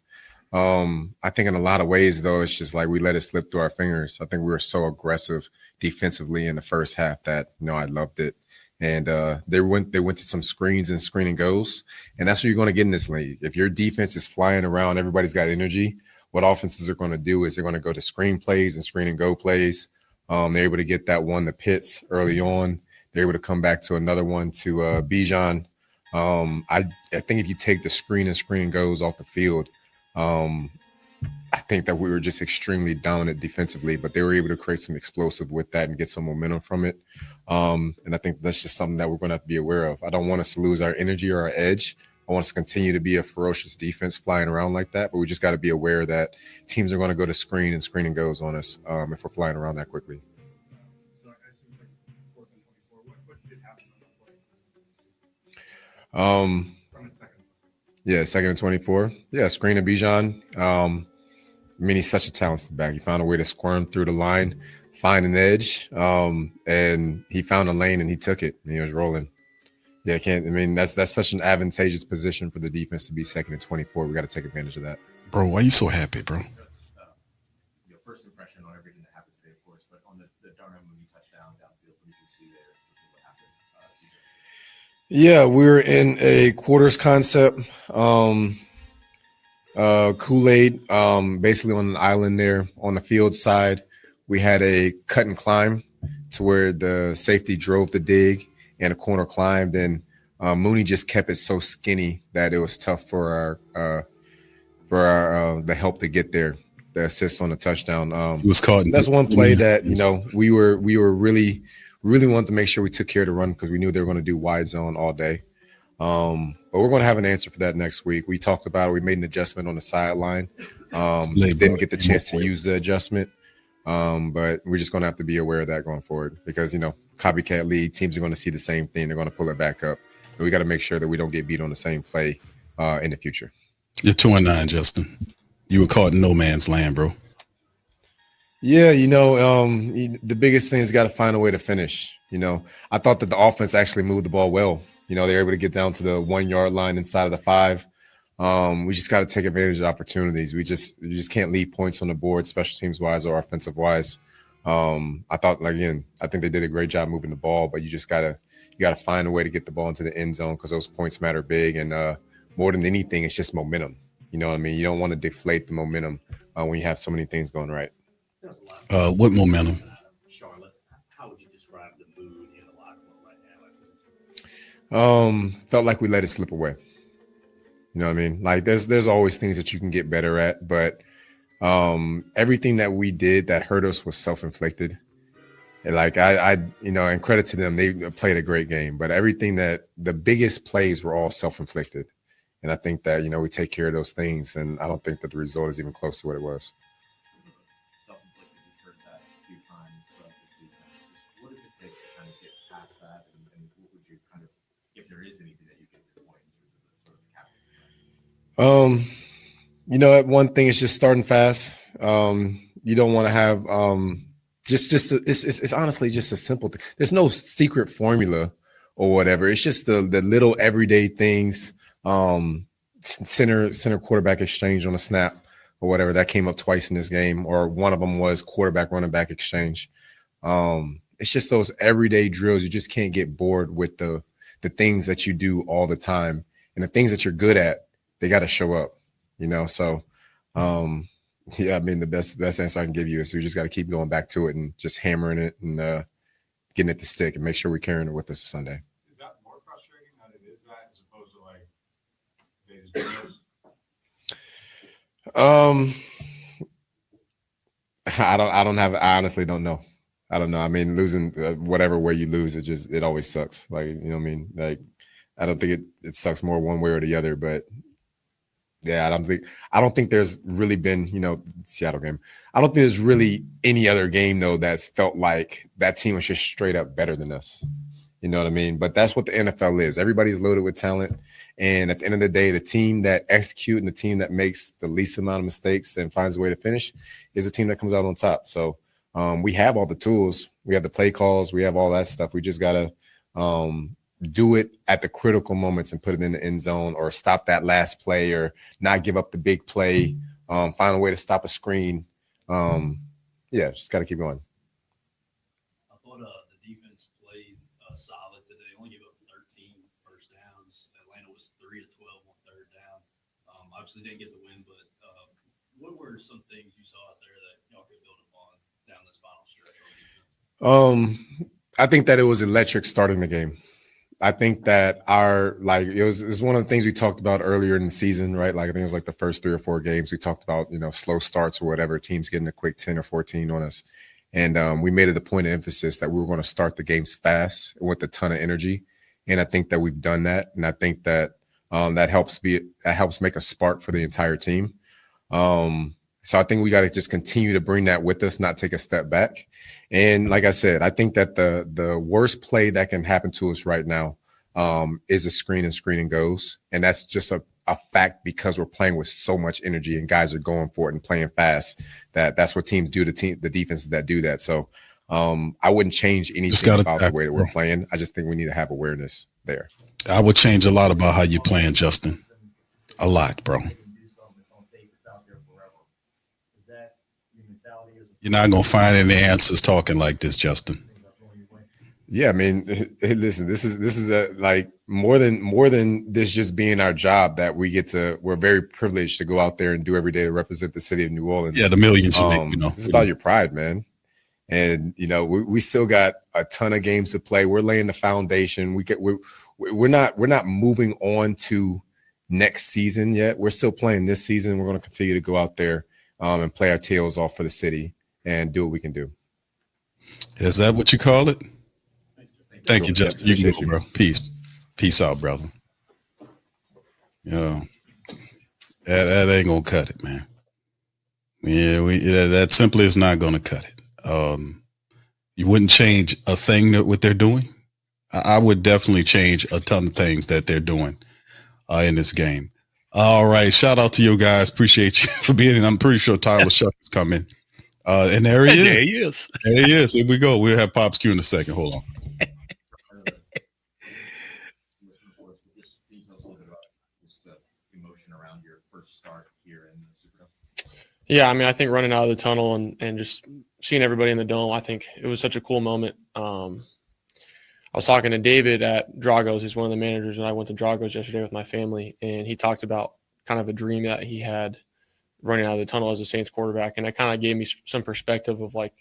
I think in a lot of ways, though, it's just like we let it slip through our fingers. I think we were so aggressive defensively in the first half that, I loved it. And they went to some screens and screen and goes. And that's what you're going to get in this league. If your defense is flying around, everybody's got energy. What offenses are going to do is they're going to go to screen plays and screen and go plays. They're able to get that one to Pitts early on. They're able to come back to another one to Bijan. I think if you take the screen and goes off the field, I think that we were just extremely dominant defensively, but they were able to create some explosive with that and get some momentum from it. And I think that's just something that we're going to have to be aware of. I don't want us to lose our energy or our edge. I want us to continue to be a ferocious defense flying around like that, but we just got to be aware that teams are going to go to screen and goes on us if we're flying around that quickly. So I seem like 4th and 24. What did happen on that play? From the second? Yeah, 2nd and 24. Yeah, screen to Bijan. I mean, he's such a talented back. He found a way to squirm through the line, find an edge, and he found a lane and he took it. And he was rolling. Yeah, that's such an advantageous position for the defense to be 2nd and 24. We got to take advantage of that. Bro, why you so happy, bro? Your first impression on everything that happened today, of course, but on the Darnell Mooney touchdown downfield, what did you see there? What happened? Yeah, we're in a quarters concept. Kool-Aid, basically on an island there on the field side. We had a cut and climb to where the safety drove the dig and a corner climbed, and Mooney just kept it so skinny that it was tough for our the help to get there. The assist on the touchdown. He was caught. That's one play that we were really wanted to make sure we took care of the run because we knew they were going to do wide zone all day. But we're going to have an answer for that next week. We talked about it. We made an adjustment on the sideline. Didn't get the chance to use the adjustment, but we're just going to have to be aware of that going forward because copycat league teams are going to see the same thing. They're going to pull it back up. And we got to make sure that we don't get beat on the same play in the future. You're 2-9, Justin. You were caught in no man's land, bro. Yeah, the biggest thing is got to find a way to finish. I thought that the offense actually moved the ball well. They were able to get down to the 1 yard line inside of the 5. We just got to take advantage of opportunities. We just can't leave points on the board, special teams wise or offensive wise. I thought, I think they did a great job moving the ball, but you got to find a way to get the ball into the end zone because those points matter big. And more than anything, it's just momentum. You know what I mean? You don't want to deflate the momentum when you have so many things going right. What momentum? Charlotte, how would you describe the mood in the locker room right now? Felt like we let it slip away. You know what I mean? Like there's always things that you can get better at, but everything that we did that hurt us was self-inflicted. And and credit to them, they played a great game, but the biggest plays were all self-inflicted. And I think that, we take care of those things, and I don't think that the result is even close to what it was. Self-inflicted, you've heard that a few times throughout the season. What does it take to kind of get past that? And what would you kind of, if there is anything that you can point to sort of the captain's? One thing is just starting fast. You don't want to have it's honestly just a simple thing. There's no secret formula or whatever. It's just the little everyday things. Center quarterback exchange on a snap or whatever that came up twice in this game, or one of them was quarterback running back exchange. It's just those everyday drills. You just can't get bored with the things that you do all the time, and the things that you're good at, they got to show up, So, the best answer I can give you is we just got to keep going back to it and just hammering it and getting it to stick and make sure we're carrying it with us Sunday. Is that more frustrating than it is that as opposed to they just do I honestly don't know. I don't know. I mean, losing whatever way you lose, it always sucks. Like, you know what I mean? Like, I don't think it sucks more one way or the other, but yeah, I don't think there's really been, Seattle game. I don't think there's really any other game though that's felt like that team was just straight up better than us. You know what I mean? But that's what the NFL is. Everybody's loaded with talent. And at the end of the day, the team that executes and the team that makes the least amount of mistakes and finds a way to finish is the team that comes out on top. So we have all the tools. We have the play calls. We have all that stuff. We just got to do it at the critical moments and put it in the end zone, or stop that last play, or not give up the big play, find a way to stop a screen. Just got to keep going. I thought the defense played solid today. Only gave up 13 first downs. Atlanta was 3 of 12 on third downs. Obviously didn't get the win, but what were some things you saw out there that y'all could build upon down this final stretch? I think that it was electric starting the game. I think that it was one of the things we talked about earlier in the season, right? Like, I think it was like the first 3 or 4 games we talked about, slow starts or whatever, teams getting a quick 10 or 14 on us. And we made it a point of emphasis that we were going to start the games fast with a ton of energy. And I think that we've done that. And I think that that helps make a spark for the entire team. So I think we got to just continue to bring that with us, not take a step back. And like I said, I think that the worst play that can happen to us right now is a screen and goes. And that's just a fact because we're playing with so much energy and guys are going for it and playing fast. That's what teams do. The defenses that do that. So I wouldn't change anything about the way that we're playing. I just think we need to have awareness there. I would change a lot about how you're playing, Justin. A lot, bro. You're not gonna find any answers talking like this, Justin. Yeah, I mean, listen, this is a like more than this just being our job that we're very privileged to go out there and do every day to represent the city of New Orleans. Yeah, the millions you make, It's about your pride, man. And we still got a ton of games to play. We're laying the foundation. We're not moving on to next season yet. We're still playing this season. We're going to continue to go out there and play our tails off for the city and do what we can do. Is that what you call it? Thank you, Justin. You can go, bro. Peace out, brother. Yeah, that ain't gonna cut it, man. Yeah, that simply is not gonna cut it. You wouldn't change a thing what they're doing. I would definitely change a ton of things that they're doing in this game. All right, shout out to you guys. Appreciate you for being in. I'm pretty sure Tyler Shough is coming. And there he is. There he is. There he is. Here we go. We'll have Pops Q in a second. Hold on. Yeah, I mean, I think running out of the tunnel and just seeing everybody in the dome, I think it was such a cool moment. I was talking to David at Drago's. He's one of the managers, and I went to Drago's yesterday with my family, and he talked about kind of a dream that he had running out of the tunnel as a Saints quarterback, and it kind of gave me some perspective of like,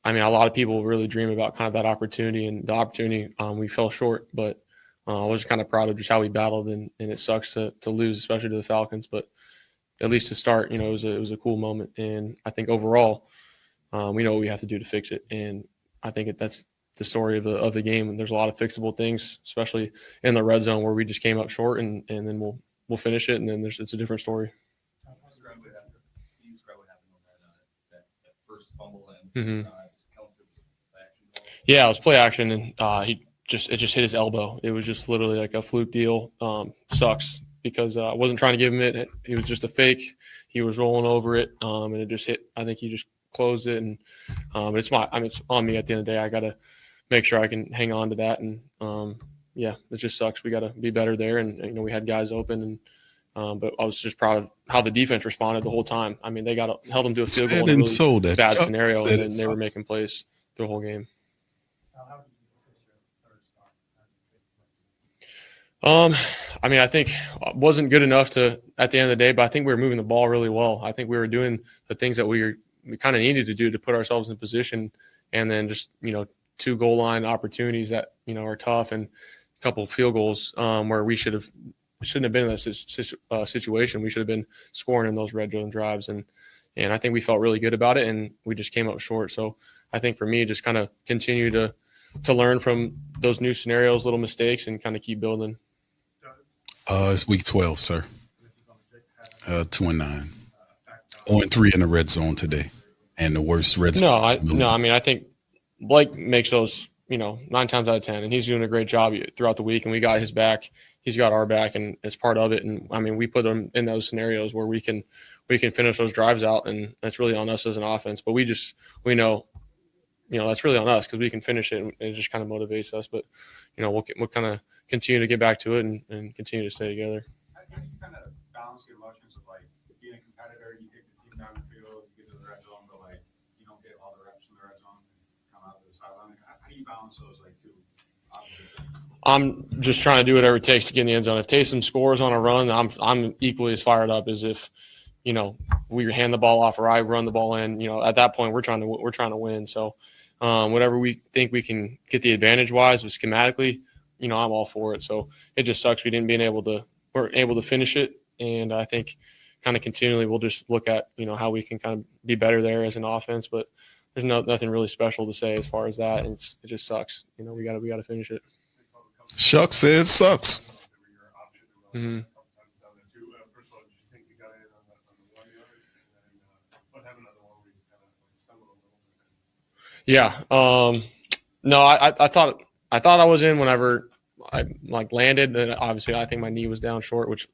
I mean, a lot of people really dream about kind of that opportunity, and the opportunity we fell short, but I was just kind of proud of just how we battled, and it sucks to lose, especially to the Falcons, but at least to start, it was a cool moment. And I think overall, we know what we have to do to fix it. And I think that's the story of the game. And there's a lot of fixable things, especially in the red zone where we just came up short, and then we'll finish it. And then it's a different story. Mm-hmm. Yeah, it was play action, and it just hit his elbow. It was just literally like a fluke deal. Sucks. Because I wasn't trying to give him it. It was just a fake. He was rolling over it, and it just hit. I think he just closed it, and but it's on me at the end of the day. I got to make sure I can hang on to that, and yeah, it just sucks. We got to be better there, and we had guys open, and but I was just proud of how the defense responded the whole time. I mean, they held them to a field goal in a really bad scenario, and then they were making plays the whole game. I mean, I think it wasn't good enough at the end of the day, but I think we were moving the ball really well. I think we were doing the things that we kind of needed to do to put ourselves in position, and then just, 2 goal line opportunities that, are tough, and a couple of field goals where we shouldn't have been in this situation. We should have been scoring in those red zone drives. And I think we felt really good about it, and we just came up short. So I think for me, just kind of continue to learn from those new scenarios, little mistakes, and kind of keep building. It's week 12, sir. 2-9. 0-3 in the red zone today, and the worst red zone. No. I mean, I think Blake makes those, 9 times out of 10, and he's doing a great job throughout the week. And we got his back, he's got our back, and it's part of it. And I mean, we put him in those scenarios where we can finish those drives out, and that's really on us as an offense. But we know. That's really on us because we can finish it, and it just kind of motivates us. But, we'll kind of continue to get back to it and continue to stay together. How do you kind of balance your emotions of, like, being a competitor, you take the team down the field, you get to the red zone, but, like, you don't get all the reps in the red zone and come out to the sideline? How do you balance those, like, two opposite things? I'm just trying to do whatever it takes to get in the end zone. If Taysom scores on a run, I'm equally as fired up as if, we hand the ball off or I run the ball in. At that point, we're trying to win. So, whatever we think we can get the advantage wise with schematically, I'm all for it. So it just sucks we weren't able to finish it. And I think kind of continually we'll just look at, how we can kind of be better there as an offense, but there's nothing really special to say as far as that. And it just sucks. We got to finish it. Shuck says sucks. Mm-hmm. Yeah. No, I thought I was in whenever I like landed, and obviously I think my knee was down short, which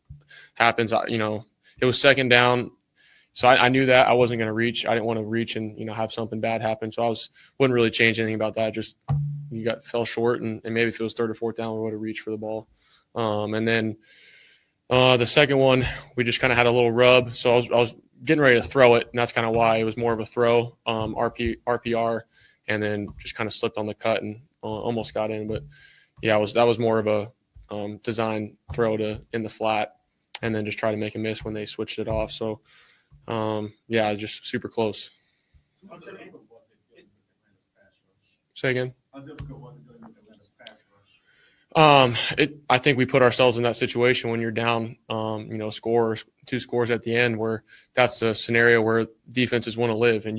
happens. It was second down, so I knew that I wasn't going to reach. I didn't want to reach and have something bad happen. So wouldn't really change anything about that. Just fell short, and maybe if it was third or fourth down, we would have reached for the ball. And then the second one, we just kind of had a little rub. So I was getting ready to throw it, and that's kind of why it was more of a throw, RPR, and then just kind of slipped on the cut and almost got in. But yeah, that was more of a design throw in the flat, and then just try to make a miss when they switched it off. So yeah, just super close. Say again. How difficult was it doing with Atlanta's pass rush? I think we put ourselves in that situation when you're down, two scores at the end, where that's a scenario where defenses want to live, and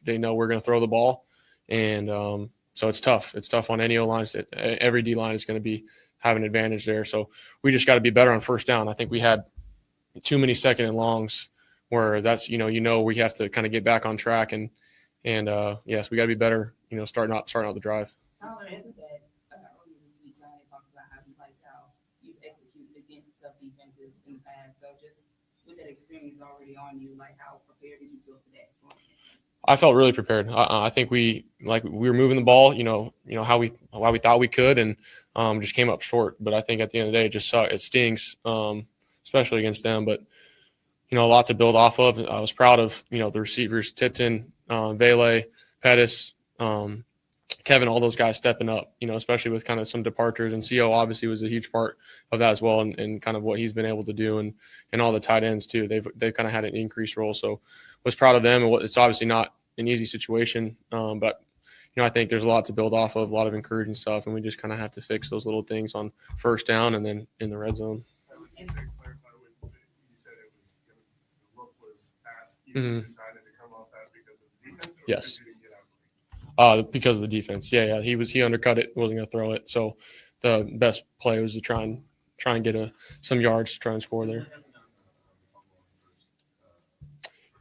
they know we're going to throw the ball, and so it's tough. It's tough on any O line. Every D line is going to have an advantage there. So we just got to be better on first down. I think we had too many second and longs where that's we have to kind of get back on track, and yes, we got to be better. Starting out the drive. Tyler, isn't that earlier this week, Ryan talked about how you've executed against tough defenses in the past. So just with that experience already on you, how prepared did you feel today? I felt really prepared. I think we were moving the ball, how we thought we could, and just came up short. But I think at the end of the day, it just sucked. It stings, especially against them. But a lot to build off of. I was proud of the receivers, Tipton, Vele, Pettis, Kevin, all those guys stepping up, especially with kind of some departures, and CO obviously was a huge part of that as well, and kind of what he's been able to do, and all the tight ends too. They've kind of had an increased role, so was proud of them. And it's obviously not an easy situation, but I think there's a lot to build off of, a lot of encouraging stuff, and we just kind of have to fix those little things on first down and then in the red zone. Yes. Because of the defense. Yeah. He undercut it, wasn't going to throw it. So the best play was to try and get some yards to try and score there.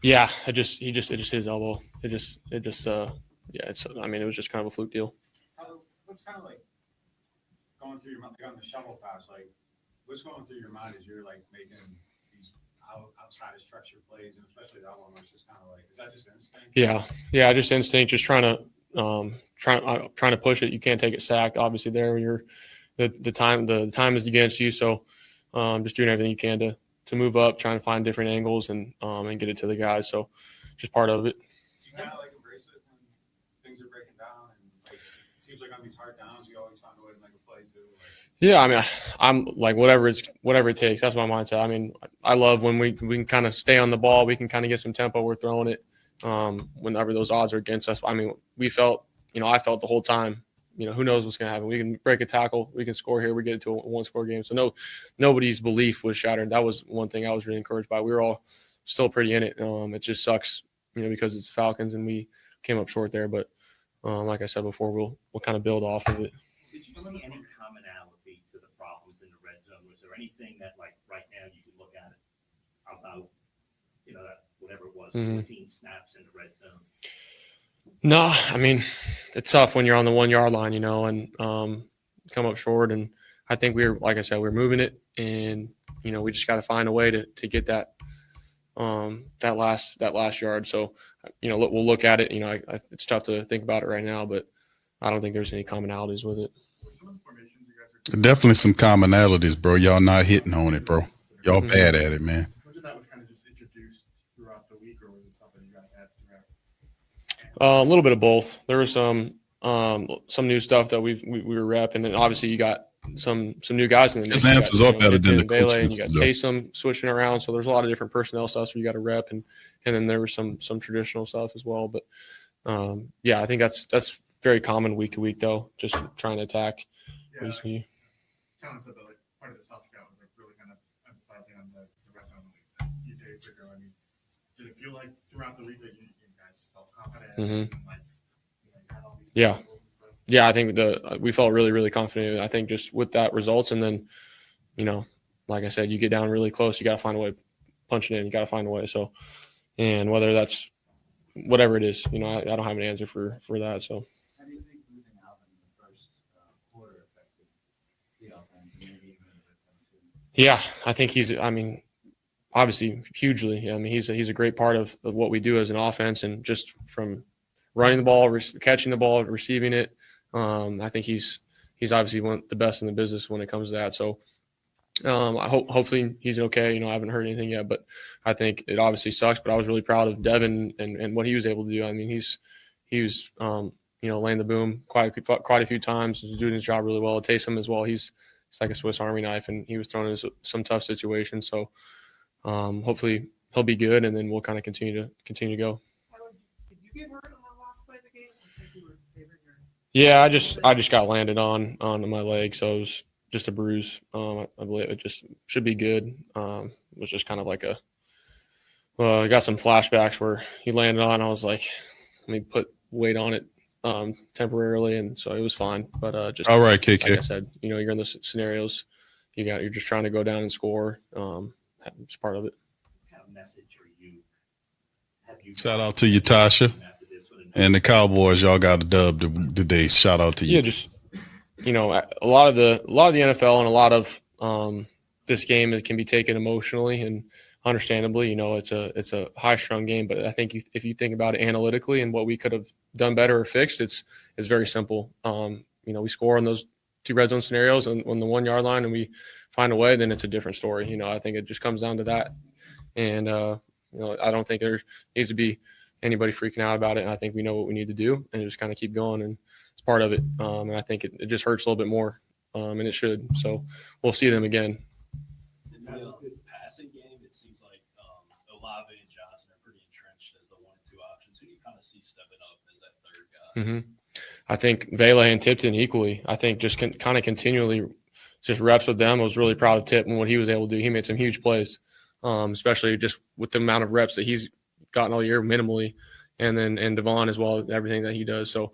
Yeah, it just hit his elbow. It was just kind of a fluke deal. What's kind of going through your mind, on the shovel pass, what's going through your mind as you're making these outside of structured plays, and especially that one was just kind of is that just instinct? Yeah, just instinct, just trying to push it. You can't take it sacked, obviously. There, when you're the time is against you, so just doing everything you can to move up, trying to find different angles and get it to the guys. So just part of it. You kind of embrace it when things are breaking down, and it seems like on these hard downs, you always find a way to make a play too. Yeah, I'm whatever it takes. That's my mindset. I love when we can kind of stay on the ball. We can kind of get some tempo. We're throwing it whenever those odds are against us. We felt, I felt the whole time, who knows what's going to happen. We can break a tackle. We can score here. We get it to a one-score game. So nobody's belief was shattered. That was one thing I was really encouraged by. We were all still pretty in it. It just sucks, because it's the Falcons and we came up short there. But like I said before, we'll kind of build off of it. Did you see any commonality to the problems in the red zone? Was there anything that, right now, you can look at it about, that whatever it was, 14 snaps in the red zone? No, it's tough when you're on the 1 yard line, and come up short. And I think like I said, we're moving it, and we just got to find a way to get that last yard. So we'll look at it. It's tough to think about it right now, but I don't think there's any commonalities with it. Definitely some commonalities, bro. Y'all not hitting on it, bro. Y'all bad at it, man. Much of that was kind of just introduced throughout the week, or was it something you guys had throughout? A little bit of both. There was some new stuff that we were repping, and obviously you got some new guys in the mix. His answers are better than the Bailey, and you got Taysom switching around, so there's a lot of different personnel stuff. So you got to rep, and then there was some traditional stuff as well. But I think that's very common week to week, though. Just trying to attack. Yeah. Talon said that part of the South Scout was really kind of emphasizing on the red zone a few days ago. Did it feel like throughout the week that you guys felt confident? And, had all these Yeah. Yeah, I think we felt really, really confident. I think just with that results, and then, like I said, you get down really close, you got to find a way to punch it in. You got to find a way. So, and whether that's whatever it is, I don't have an answer for that. So. How do you think losing out in the first quarter affected the Yeah, I think he's. I mean, obviously, hugely. I mean, he's a great part of what we do as an offense, and just from running the ball, catching the ball, receiving it. I think he's obviously one of the best in the business when it comes to that. So I hopefully he's okay. I haven't heard anything yet, but I think it obviously sucks. But I was really proud of Devin and what he was able to do. I mean, he was laying the boom quite a few times. He's doing his job really well. Taysom as well. He's like a Swiss Army knife, and he was thrown into some tough situations. So hopefully he'll be good, and then we'll kind of continue to go. Did you get hurt on the last play of the game? I think you were favoring your. Yeah, I just got landed on my leg, so it was just a bruise. I believe it just should be good. It was just kind of like I got some flashbacks where he landed on. I was like, let me put weight on it temporarily, and so it was fine. But just all right, KK. Like I said, you're in those scenarios. You're just trying to go down and score. It's part of it. What kind of message have you? Shout out to you, Tasha, and the Cowboys. Y'all got a dub today. Shout out to you. Yeah, just a lot of the NFL and a lot of this game, it can be taken emotionally and understandably. It's a high strung game, but I think if you think about it analytically and what we could have done better or fixed, it's very simple. We score on those 2 red zone scenarios on the 1 yard line, and we find a way, then it's a different story. I think it just comes down to that. And, I don't think there needs to be anybody freaking out about it. And I think we know what we need to do and just kind of keep going. And it's part of it. And I think it just hurts a little bit more. And it should. So we'll see them again. In the passing game, it seems like Olave and Johnson are pretty entrenched as the 1 and 2 options. Who do you kind of see stepping up as that third guy? Mm-hmm. I think Vela and Tipton equally. I think just kind of continually just reps with them. I was really proud of Tip and what he was able to do. He made some huge plays, especially just with the amount of reps that he's gotten all year minimally, and Devon as well, everything that he does. So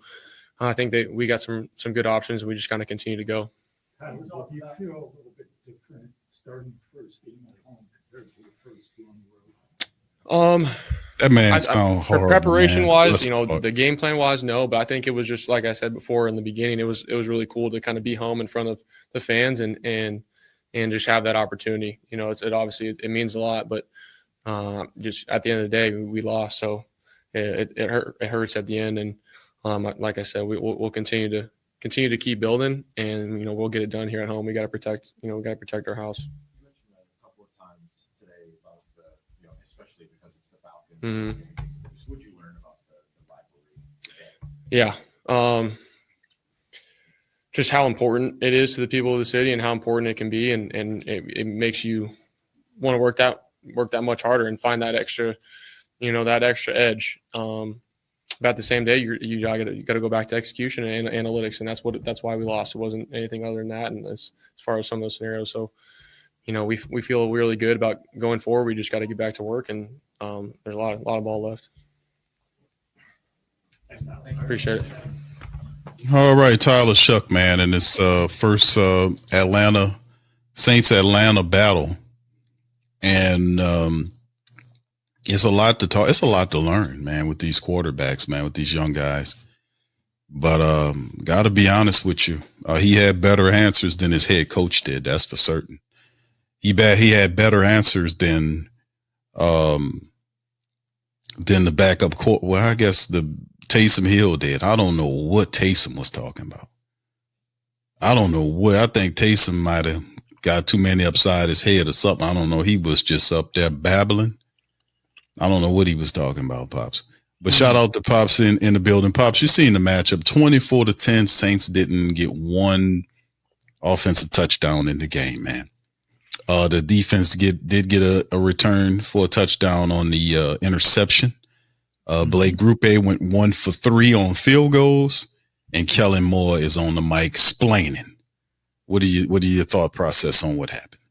I think that we got some good options, and we just kind of continue to go. How do you feel a little bit different starting the first game at home compared to the first game on the road? That man sounds horrible. Preparation wise, Let's the game plan wise, no. But I think it was just like I said before in the beginning. It was really cool to kind of be home in front of the fans and just have that opportunity. It obviously it means a lot, but just at the end of the day, we lost, so it hurts at the end. And like I said, we'll continue to keep building, and we'll get it done here at home. We got to protect our house. You mentioned that a couple of times today about especially because it's the Falcons. Mm-hmm. Just what you learn about the rivalry today. Yeah. Just how important it is to the people of the city and how important it can be. And it makes you want to work that much harder and find that extra edge. But at the same day, you got to go back to execution and analytics. And that's why we lost. It wasn't anything other than that. And as far as some of those scenarios. So, we feel really good about going forward. We just got to get back to work, and there's a lot of ball left. Appreciate it. All right, Tyler Shough, man, in this first Saints Atlanta battle, and it's a lot to talk. It's a lot to learn, man, with these quarterbacks, man, with these young guys. But got to be honest with you, he had better answers than his head coach did. That's for certain. He had better answers than the backup court. Well, I guess the Taysom Hill did. I don't know what Taysom was talking about. I don't know what. I think Taysom might have got too many upside his head or something. I don't know. He was just up there babbling. I don't know what he was talking about, Pops. But shout out to Pops in the building. Pops, you seen the matchup. 24-10, Saints didn't get one offensive touchdown in the game, man. The defense did get a return for a touchdown on the interception. Blake Grupe went 1 for 3 on field goals, and Kellen Moore is on the mic explaining. What are your thought process on what happened?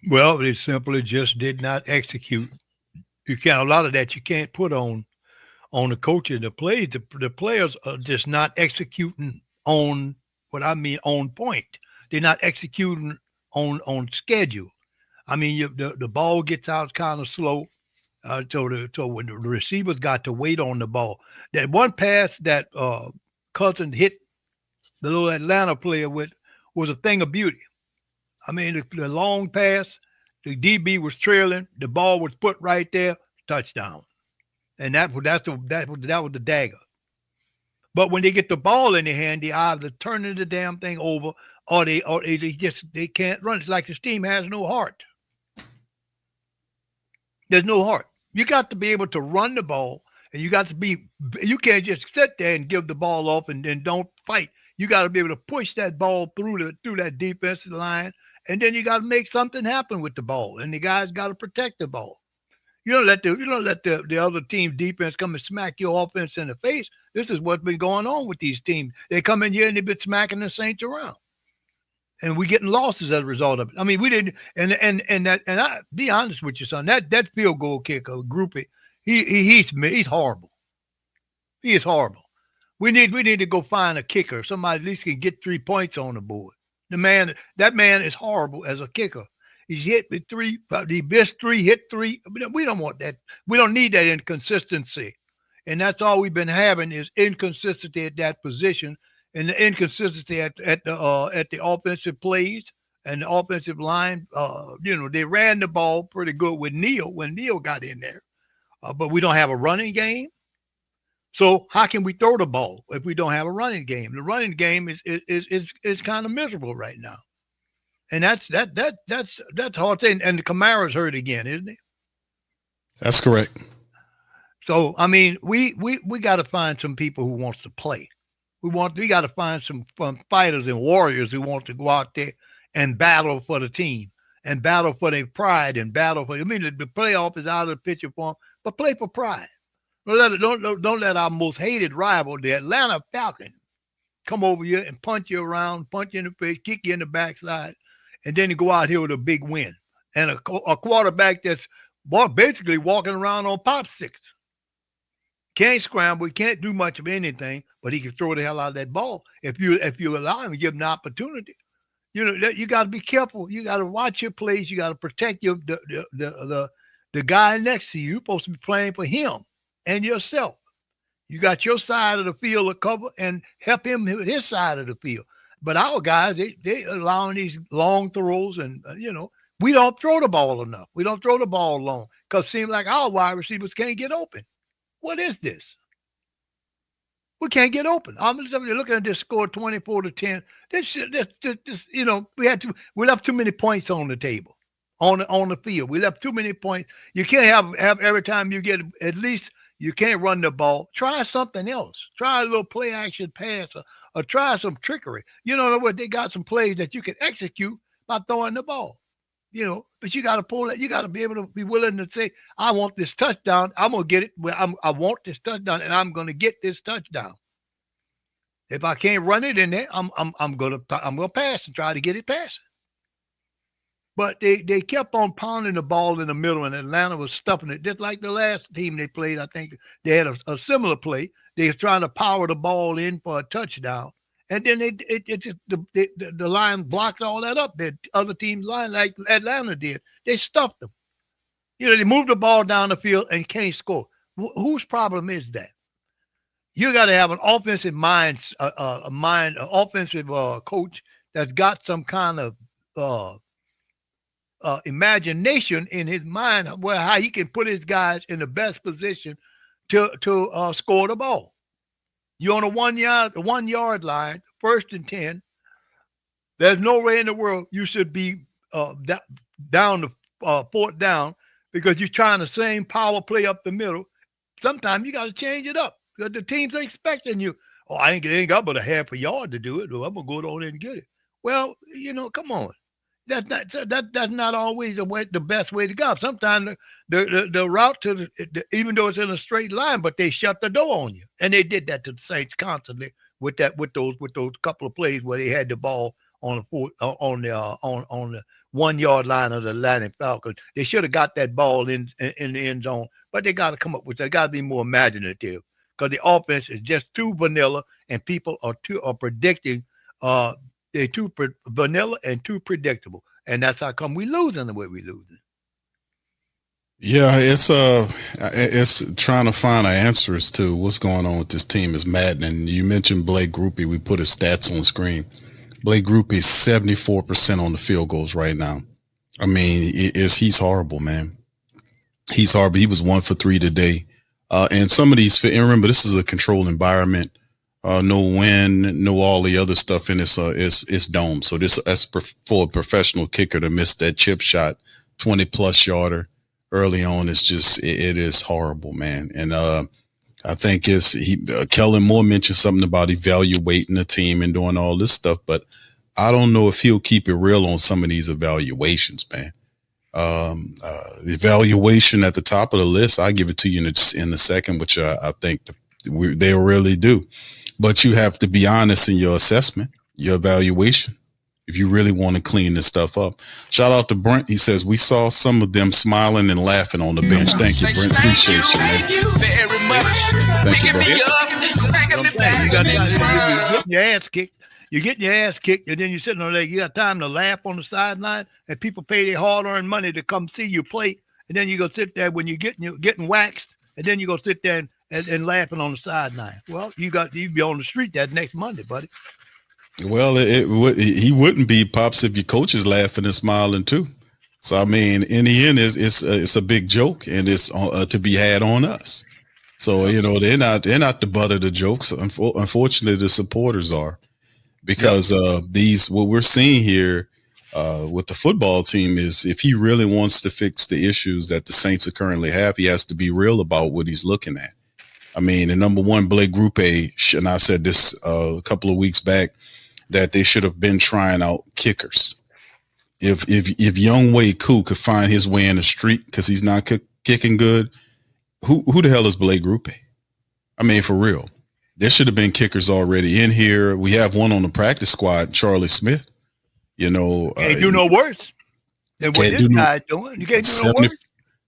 Well, they simply just did not execute. You can't. A lot of that you can't put on the coaches. The players are just not executing on what I mean on point. They're not executing on schedule. I mean, the ball gets out kind of slow. So when the receivers got to wait on the ball, that one pass that Cousins hit the little Atlanta player with was a thing of beauty. I mean, the long pass, the DB was trailing, the ball was put right there, touchdown, and that was the dagger. But when they get the ball in their hand, they either turning the damn thing over, or they can't run. It's like this team has no heart. There's no heart. You got to be able to run the ball, and you can't just sit there and give the ball off and then don't fight. You got to be able to push that ball through that defensive line, and then you got to make something happen with the ball, and the guys got to protect the ball. You don't let the other team's defense come and smack your offense in the face. This is what's been going on with these teams. They come in here and they've been smacking the Saints around, and we're getting losses as a result of it. I mean, we didn't, and I be honest with you, son. That field goal kicker, Groupie, he's horrible. He is horrible. We need to go find a kicker. Somebody at least can get 3 points on the board. That man is horrible as a kicker. He's hit with 3, he missed 3, hit 3. We don't want that. We don't need that inconsistency. And that's all we've been having is inconsistency at that position, and the inconsistency at the offensive plays and the offensive line. They ran the ball pretty good with Neal when Neal got in there, but we don't have a running game. So how can we throw the ball if we don't have a running game? The running game is kind of miserable right now, and that's hard thing. And the Kamara's hurt again, isn't he? That's correct. So I mean, we got to find some people who wants to play. We got to find some fighters and warriors who want to go out there and battle for the team and battle for their pride and battle for. I mean, the playoff is out of the picture for them, but play for pride. Don't let our most hated rival, the Atlanta Falcons, come over here and punch you around, punch you in the face, kick you in the backside, and then you go out here with a big win. And a quarterback that's basically walking around on pop sticks. Can't scramble, he can't do much of anything, but he can throw the hell out of that ball if you allow him, give him an opportunity. You got to be careful. You got to watch your plays. You got to protect the guy next to you. You're supposed to be playing for him and yourself. You got your side of the field to cover and help him with his side of the field. But our guys, they allowing these long throws, and we don't throw the ball enough. We don't throw the ball long because it seems like our wide receivers can't get open. What is this? We can't get open. I'm looking at this score 24-10. We left too many points on the table, on the field. We left too many points. You can't have every time you get at least. You can't run the ball. Try something else. Try a little play action pass or try some trickery. They got some plays that you can execute by throwing the ball. But you got to pull that. You got to be able to be willing to say, I want this touchdown. I'm going to get it. I want this touchdown, and I'm going to get this touchdown. If I can't run it in there, I'm going to pass and try to get it passing. But they kept on pounding the ball in the middle, and Atlanta was stuffing it. Just like the last team they played, I think they had a similar play. They were trying to power the ball in for a touchdown. And then the line blocked all that up. The other team's line, like Atlanta did, they stuffed them. They moved the ball down the field and can't score. Whose problem is that? You got to have an offensive offensive coach that's got some kind of imagination in his mind where how he can put his guys in the best position to score the ball. You're on a 1 yard line, 1st and 10. There's no way in the world you should be down to 4th down because you're trying the same power play up the middle. Sometimes you got to change it up because the teams are expecting you. Oh, I ain't got but a half a yard to do it. I'm gonna go down there and get it. Well, come on. That's not always the best way to go. Sometimes the route to even though it's in a straight line, but they shut the door on you, and they did that to the Saints constantly with those couple of plays where they had the ball on the 1 yard line of the Atlanta Falcons. They should have got that ball in the end zone, but they got to come up with. They got to be more imaginative because the offense is just too vanilla, and people are predicting. They're too vanilla and too predictable, and that's how come we losing the way we losing. Yeah, it's trying to find answers to what's going on with this team is maddening. You mentioned Blake Groupie. We put his stats on the screen. Blake Group is 74% on the field goals right now. I mean, he's horrible, man. He's horrible. He was 1 for 3 today. And some of these, and remember, this is a controlled environment. No wind, no all the other stuff in it's dome. So that's for a professional kicker to miss that chip shot, 20+ yarder early on. It's just, it is horrible, man. And I think Kellen Moore mentioned something about evaluating the team and doing all this stuff, but I don't know if he'll keep it real on some of these evaluations, man. Evaluation at the top of the list, I give it to you in a second, which I think they really do. But you have to be honest in your assessment, your evaluation, if you really want to clean this stuff up. Shout out to Brent. He says, we saw some of them smiling and laughing on the bench. Thank you, Brent. Appreciate you, man. Thank you very much. Thank you, bro. Picking me up, bringing me back to this You're getting your ass kicked. You're getting your ass kicked, and then you're sitting on there. You got time to laugh on the sideline, and people pay their hard-earned money to come see you play, and then you go sit there when you're getting waxed, and then you go sit there and laughing on the sideline. Well, you'd be on the street that next Monday, buddy. Well, he wouldn't be, Pops, if your coach is laughing and smiling too. So I mean, in the end, it's a big joke, and it's to be had on us. So they're not the butt of the jokes. Unfortunately, the supporters are, because what we're seeing here with the football team is, if he really wants to fix the issues that the Saints currently have, he has to be real about what he's looking at. I mean, and number one, Blake Group, and I said this a couple of weeks back, that they should have been trying out kickers. If Young Wei Koo could find his way in the street because he's not kicking good, who the hell is Blake Group? I mean, for real, there should have been kickers already in here. We have one on the practice squad, Charlie Smith. Can't do no worse than what this guy's doing. You can't do no worse.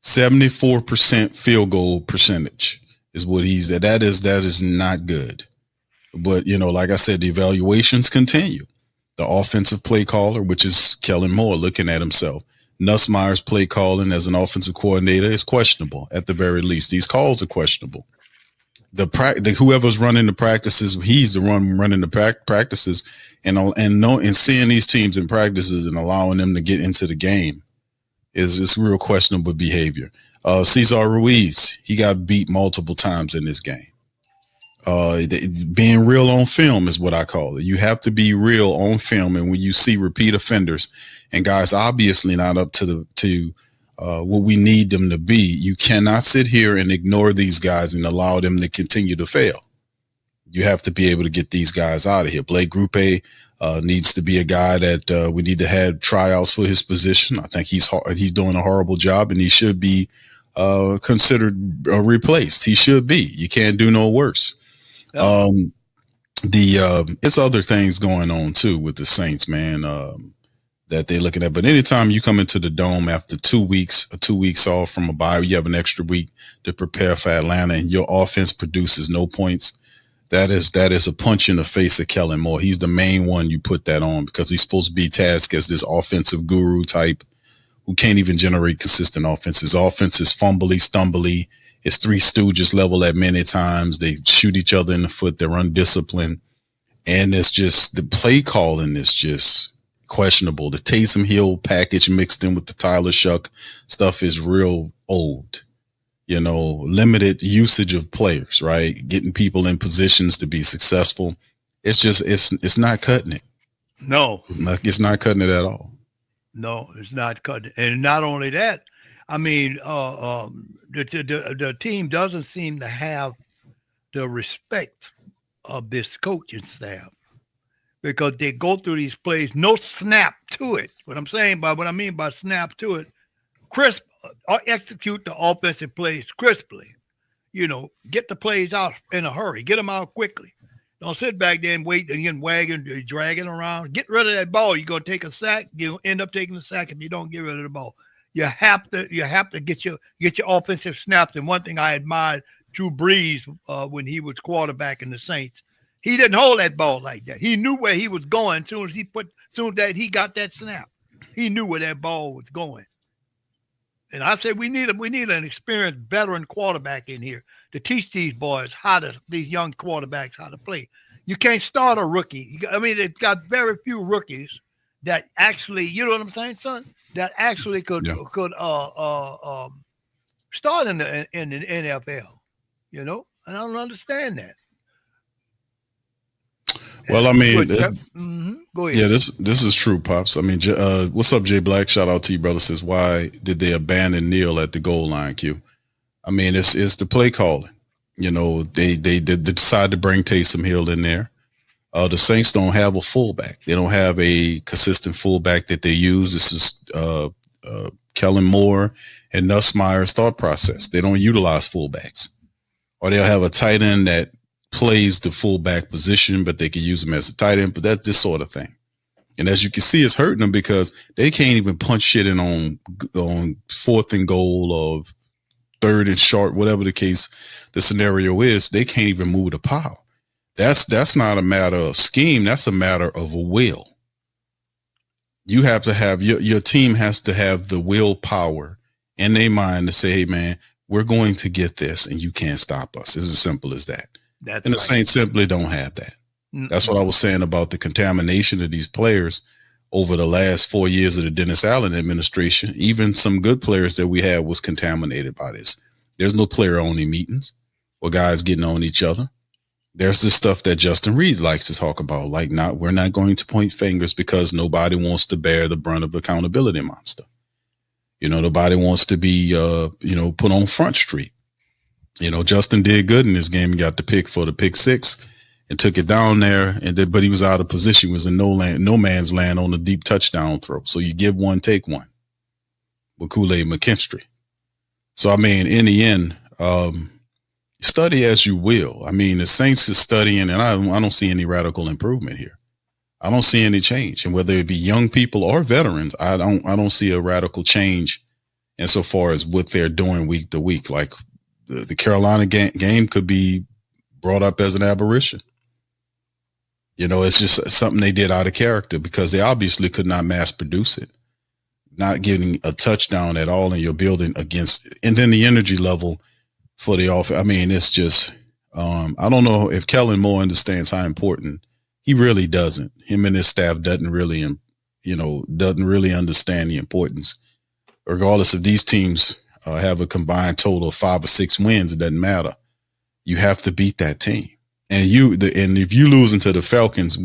74% field goal percentage is what he's at. That is not good. But, like I said, the evaluations continue. The offensive play caller, which is Kellen Moore, looking at himself. Nussmeier's play calling as an offensive coordinator is questionable, at the very least. These calls are questionable. Whoever's running the practices, he's the one running the practices, and seeing these teams in practices and allowing them to get into the game is real questionable behavior. Cesar Ruiz, he got beat multiple times in this game. Being real on film is what I call it. You have to be real on film, and when you see repeat offenders and guys obviously not up to what we need them to be, you cannot sit here and ignore these guys and allow them to continue to fail. You have to be able to get these guys out of here. Blake Group needs to be a guy that we need to have tryouts for his position. I think he's doing a horrible job, and he should be considered replaced. He should be. You can't do no worse. It's other things going on too with the Saints, man, that they're looking at. But anytime you come into the dome after 2 weeks off from a bye, you have an extra week to prepare for Atlanta, and your offense produces no points. That is a punch in the face of Kellen Moore. He's the main one you put that on, because he's supposed to be tasked as this offensive guru type who can't even generate consistent offense. His offense is fumbly, stumbly. It's Three Stooges level at many times. They shoot each other in the foot. They're undisciplined. And it's just, the play calling is just questionable. The Taysom Hill package mixed in with the Tyler Shough stuff is real old. Limited usage of players, right? Getting people in positions to be successful. It's just, it's not cutting it. No. It's not cutting it at all. No, it's not cutting it. And not only that, I mean, the team doesn't seem to have the respect of this coaching staff, because they go through these plays, no snap to it. What I mean by snap to it, crisp, execute the offensive plays crisply. Get the plays out in a hurry, get them out quickly. Don't sit back there and wait and get wagging, dragging around. Get rid of that ball. You're gonna take a sack. You'll end up taking a sack if you don't get rid of the ball. You have to get your offensive snaps. And one thing I admired Drew Brees when he was quarterback in the Saints, he didn't hold that ball like that. He knew where he was going. As soon as he got that snap, he knew where that ball was going. And I said we need an experienced veteran quarterback in here to teach these boys these young quarterbacks how to play. You can't start a rookie. I mean, they've got very few rookies that actually, you know what I'm saying, son? That actually could start in the NFL. You know, I don't understand that. Well, I mean, Go ahead. yeah, this is true, Pops. I mean, what's up, Jay Black? Shout out to you, brother. Says, why did they abandon Neal at the goal line, Q? I mean, it's the play calling. You know, they decide to bring Taysom Hill in there. The Saints don't have a fullback. They don't have a consistent fullback that they use. This is Kellen Moore and Nussmeier's thought process. They don't utilize fullbacks. Or they'll have a tight end that plays the fullback position, but they can use him as a tight end. But that's this sort of thing. And as you can see, it's hurting them because they can't even punch shit in on 4th and goal or 3rd and short, whatever the case the scenario is. They can't even move the pile. That's not a matter of scheme. That's a matter of will. You have to have your team has to have the willpower in their mind to say, hey, man, we're going to get this and you can't stop us. It's as simple as that. And the Saints simply don't have that. That's what I was saying about the contamination of these players over the last 4 years of the Dennis Allen administration. Even some good players that we had was contaminated by this. There's no player-only meetings or guys getting on each other. There's the stuff that Justin Reed likes to talk about, like we're not going to point fingers because nobody wants to bear the brunt of accountability monster. You know, nobody wants to be, put on Front Street. You know, Justin did good in this game. He got the pick for the pick 6 and took it down there. But he was out of position. He was in no man's land on the deep touchdown throw. So you give one, take one with Kool-Aid McKinstry. So, I mean, in the end, study as you will. I mean, the Saints is studying, and I don't see any radical improvement here. I don't see any change. And whether it be young people or veterans, I don't see a radical change insofar as what they're doing week to week. Like the Carolina game could be brought up as an aberration. You know, it's just something they did out of character because they obviously could not mass produce it. Not getting a touchdown at all in your building against, and then the energy level for the offense. I mean, it's just, I don't know if Kellen Moore understands how important. He really doesn't. Him and his staff doesn't really understand the importance. Regardless if these teams have a combined total of 5 or 6 wins, it doesn't matter. You have to beat that team. And if you lose into the Falcons,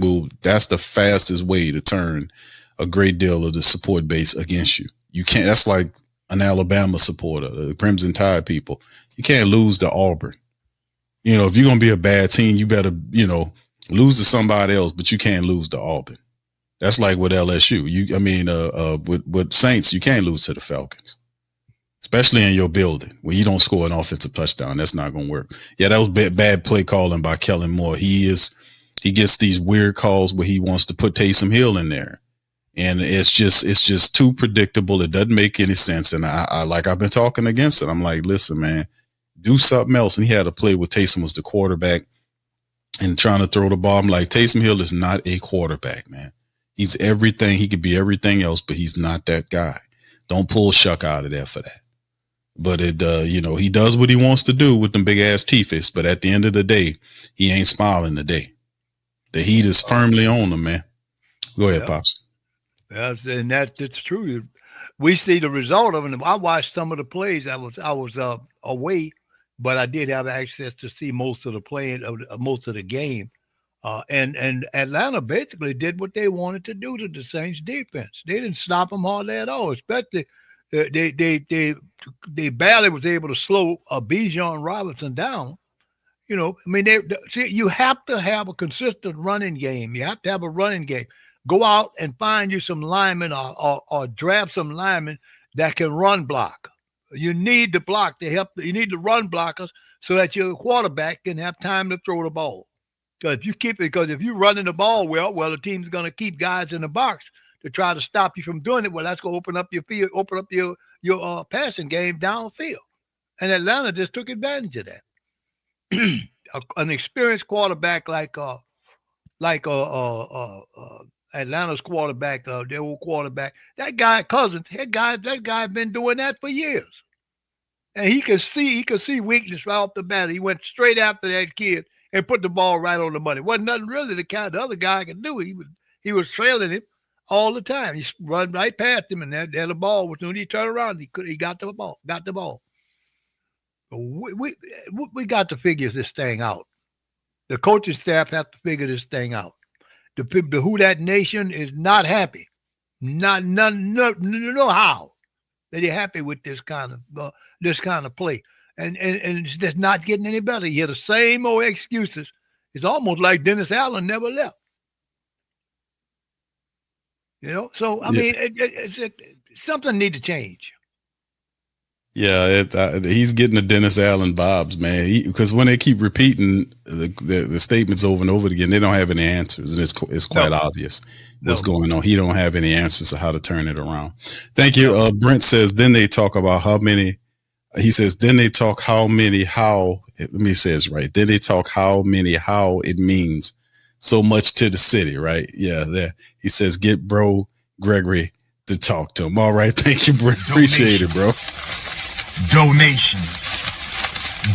that's the fastest way to turn a great deal of the support base against you. You can't. That's like an Alabama supporter, the Crimson Tide people. You can't lose to Auburn. You know, if you're gonna be a bad team, you better, lose to somebody else, but you can't lose to Auburn. That's like with LSU. With Saints, you can't lose to the Falcons, especially in your building when you don't score an offensive touchdown. That's not going to work. Yeah, that was bad play calling by Kellen Moore. He gets these weird calls where he wants to put Taysom Hill in there, and it's just too predictable. It doesn't make any sense. And I've been talking against it. I'm like, listen, man, do something else. And he had a play where Taysom was the quarterback and trying to throw the ball. I'm like, Taysom Hill is not a quarterback, man. He's everything. He could be everything else, but he's not that guy. Don't pull Shough out of there for that. But he does what he wants to do with them big ass teeth. But at the end of the day, he ain't smiling today. The heat is firmly on him, man. Go ahead, Pops. Yes, and it's true. We see the result of it. I watched some of the plays. I was away, but I did have access to see most of the play most of the game. And Atlanta basically did what they wanted to do to the Saints defense. They didn't stop them hardly at all. Especially they barely was able to slow Bijan Robinson down. You know, I mean, you have to have a consistent running game. You have to have a running game. Go out and find you some linemen or draft some linemen that can run block. You need the block to help. You need the run blockers so that your quarterback can have time to throw the ball. Because if you're running the ball well, the team's going to keep guys in the box to try to stop you from doing it. Well, that's going to open up your field, open up your passing game downfield. And Atlanta just took advantage of that. An experienced quarterback like Atlanta's quarterback, their old quarterback, that guy Cousins, that guy been doing that for years. And he could see weakness right off the bat. He went straight after that kid and put the ball right on the money. Wasn't nothing really the other guy could do. He was trailing him all the time. He run right past him, and there the ball was when he turned around. He got the ball. We got to figure this thing out. The coaching staff have to figure this thing out. The Who That Nation is not happy. No how that they're happy with this kind of play, and it's just not getting any better. You hear the same old excuses. It's almost like Dennis Allen never left. So I mean, something need to change. Yeah, he's getting the Dennis Allen vibes, man. Because when they keep repeating the statements over and over again, they don't have any answers, and it's quite obvious what's going on. He don't have any answers to how to turn it around. Thank you. Brent says, then they talk about how many. He says, then they talk how many how. Let me say it's right. Then they talk how many how it means so much to the city, right? Yeah, there. He says, get bro Gregory to talk to him. All right, thank you, Brent. Appreciate it, bro. Donations,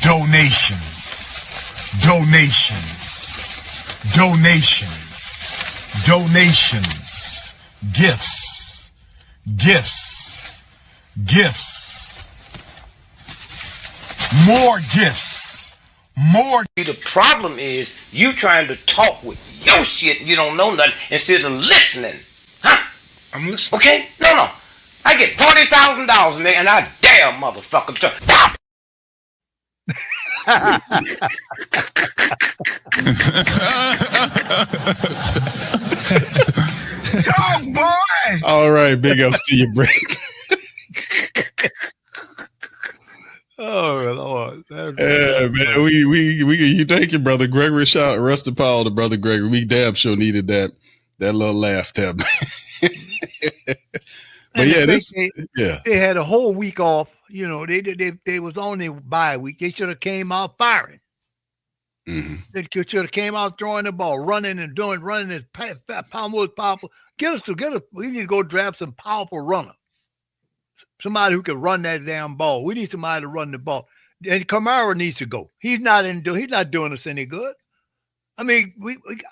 gifts, more gifts, more. The problem is you trying to talk with your shit, you don't know nothing, instead of listening. Huh? I'm listening. Okay? No. I get $40,000, nigga, and I dare motherfucker to pop. Talk, boy. All right, big ups to you, Brent. Oh Lord. Yeah, man. We you thank you, brother Gregory. Shout out Rusty Powell to brother Gregory. We damn sure needed that little laugh there, man. But yeah, they had a whole week off. They was on their bye week. They should have came out firing. Mm-hmm. They should have came out throwing the ball, running as powerful. We need to go draft some powerful runner. Somebody who can run that damn ball. We need somebody to run the ball. And Kamara needs to go. He's not doing us any good. I mean,